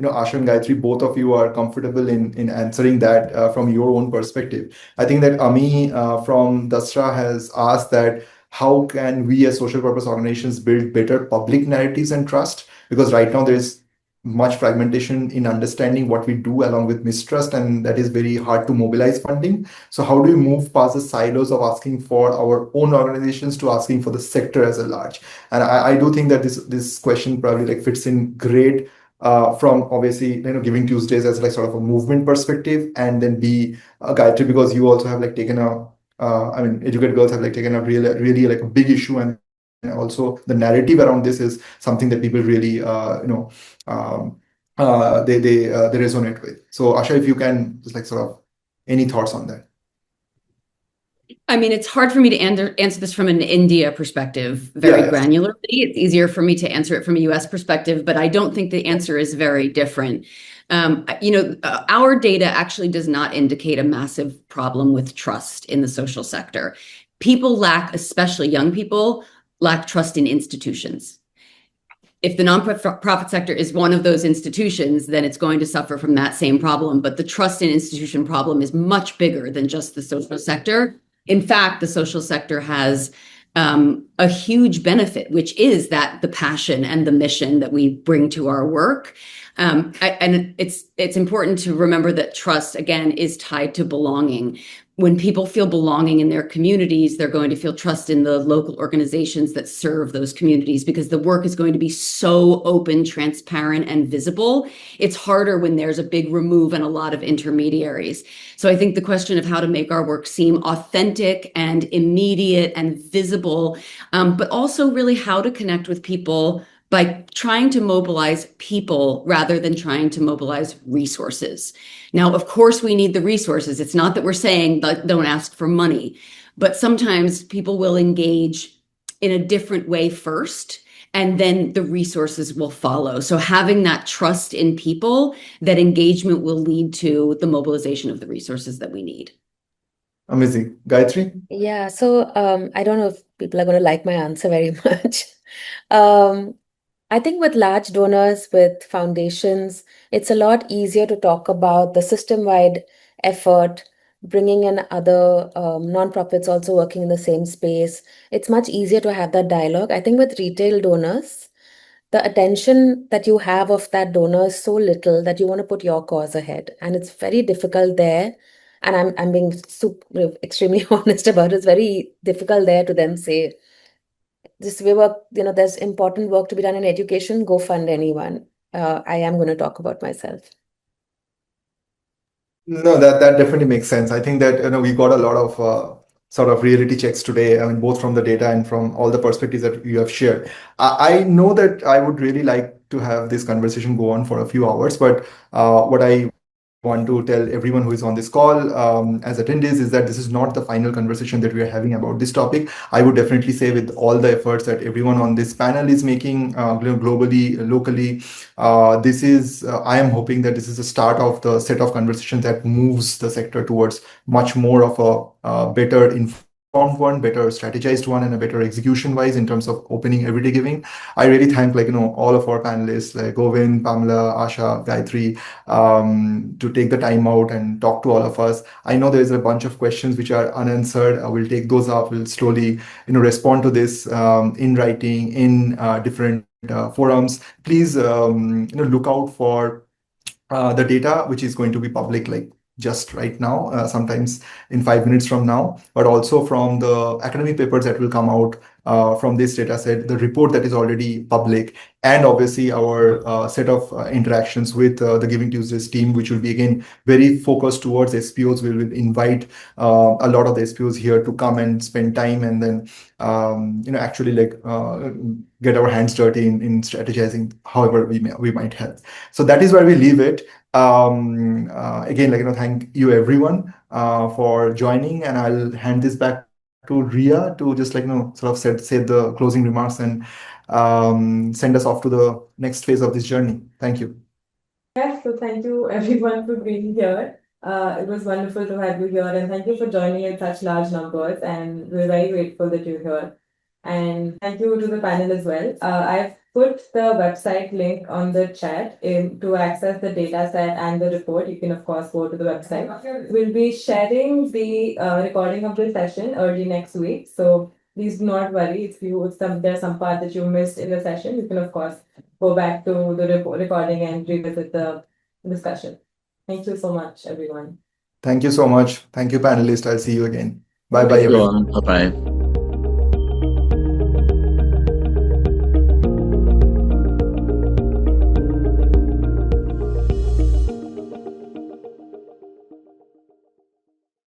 Asha and Gayatri, both of you are comfortable in answering that from your own perspective. I think that Ami from Dasra has asked that how can we as social purpose organizations build better public narratives and trust? Because right now there's much fragmentation in understanding what we do along with mistrust, and that is very hard to mobilize funding. So how do we move past the silos of asking for our own organizations to asking for the sector as a large? And I do think that this question probably like fits in great from obviously Giving Tuesdays as like sort of a movement perspective, and then be Gayatri, because you also have like taken a I mean, Educate Girls have like taken a really like a big issue, and also the narrative around this is something that people really they resonate with. So Asha, if you can just like sort of any thoughts on that? I mean, it's hard for me to answer this from an India perspective very granularly. It's easier for me to answer it from a US perspective, but I don't think the answer is very different. Our data actually does not indicate a massive problem with trust in the social sector. People lack, especially young people, lack trust in institutions. If the nonprofit sector is one of those institutions, then it's going to suffer from that same problem. But the trust in institution problem is much bigger than just the social sector. In fact, the social sector has a huge benefit, which is that the passion and the mission that we bring to our work. And it's important to remember that trust, again, is tied to belonging. When people feel belonging in their communities, they're going to feel trust in the local organizations that serve those communities, because the work is going to be so open, transparent, and visible. It's harder when there's a big remove and a lot of intermediaries. So I think the question of how to make our work seem authentic and immediate and visible, but also really how to connect with people by trying to mobilize people rather than trying to mobilize resources. Now, of course, we need the resources. It's not that we're saying that don't ask for money, but sometimes people will engage in a different way first, and then the resources will follow. So having that trust in people, that engagement will lead to the mobilization of the resources that we need. Amazing. Gayatri? Yeah, so I don't know if people are going to like my answer very much. I think with large donors, with foundations, it's a lot easier to talk about the system-wide effort, bringing in other nonprofits also working in the same space. It's much easier to have that dialogue. I think with retail donors, the attention that you have of that donor is so little that you want to put your cause ahead. And it's very difficult there. And I'm being extremely honest about it. It's very difficult there to then say, this way work, there's important work to be done in education, go fund anyone. I am going to talk about myself. No, that definitely makes sense. I think that we got a lot of sort of reality checks today. I mean, both from the data and from all the perspectives that you have shared. I know that I would really like to have this conversation go on for a few hours, but what I want to tell everyone who is on this call as attendees is that this is not the final conversation that we are having about this topic. I would definitely say with all the efforts that everyone on this panel is making globally, locally, I am hoping that this is the start of the set of conversations that moves the sector towards much more of a better informed one, better strategized one, and a better execution wise in terms of opening everyday giving. I really thank all of our panelists like Govind, Pamela, Asha, Gayatri, to take the time out and talk to all of us. I know there's a bunch of questions which are unanswered. We'll take those up. We'll slowly respond to this in writing, in different forums. Please look out for the data which is going to be public like just right now, sometimes in 5 minutes from now, but also from the academic papers that will come out from this data set, the report that is already public, and obviously our set of interactions with the Giving Tuesdays team, which will be again very focused towards SPOs. We will invite a lot of the SPOs here to come and spend time, and then actually get our hands dirty in strategizing however we might help. So that is where we leave it. Again, thank you everyone for joining, and I'll hand this back to Ria to just sort of say the closing remarks and send us off to the next phase of this journey. Thank you. Yes, so thank you everyone for being here. It was wonderful to have you here, and thank you for joining in such large numbers, and we're very grateful that you're here. And thank you to the panel as well. I've put the website link on the chat to access the data set and the report. You can, of course, go to the website. We'll be sharing the recording of the session early next week. So please do not worry. If there's some part that you missed in the session, you can of course go back to the recording and revisit the discussion. Thank you so much, everyone. Thank you so much. Thank you, panelists. I'll see you again. Bye bye, Thank you. everyone. Bye bye.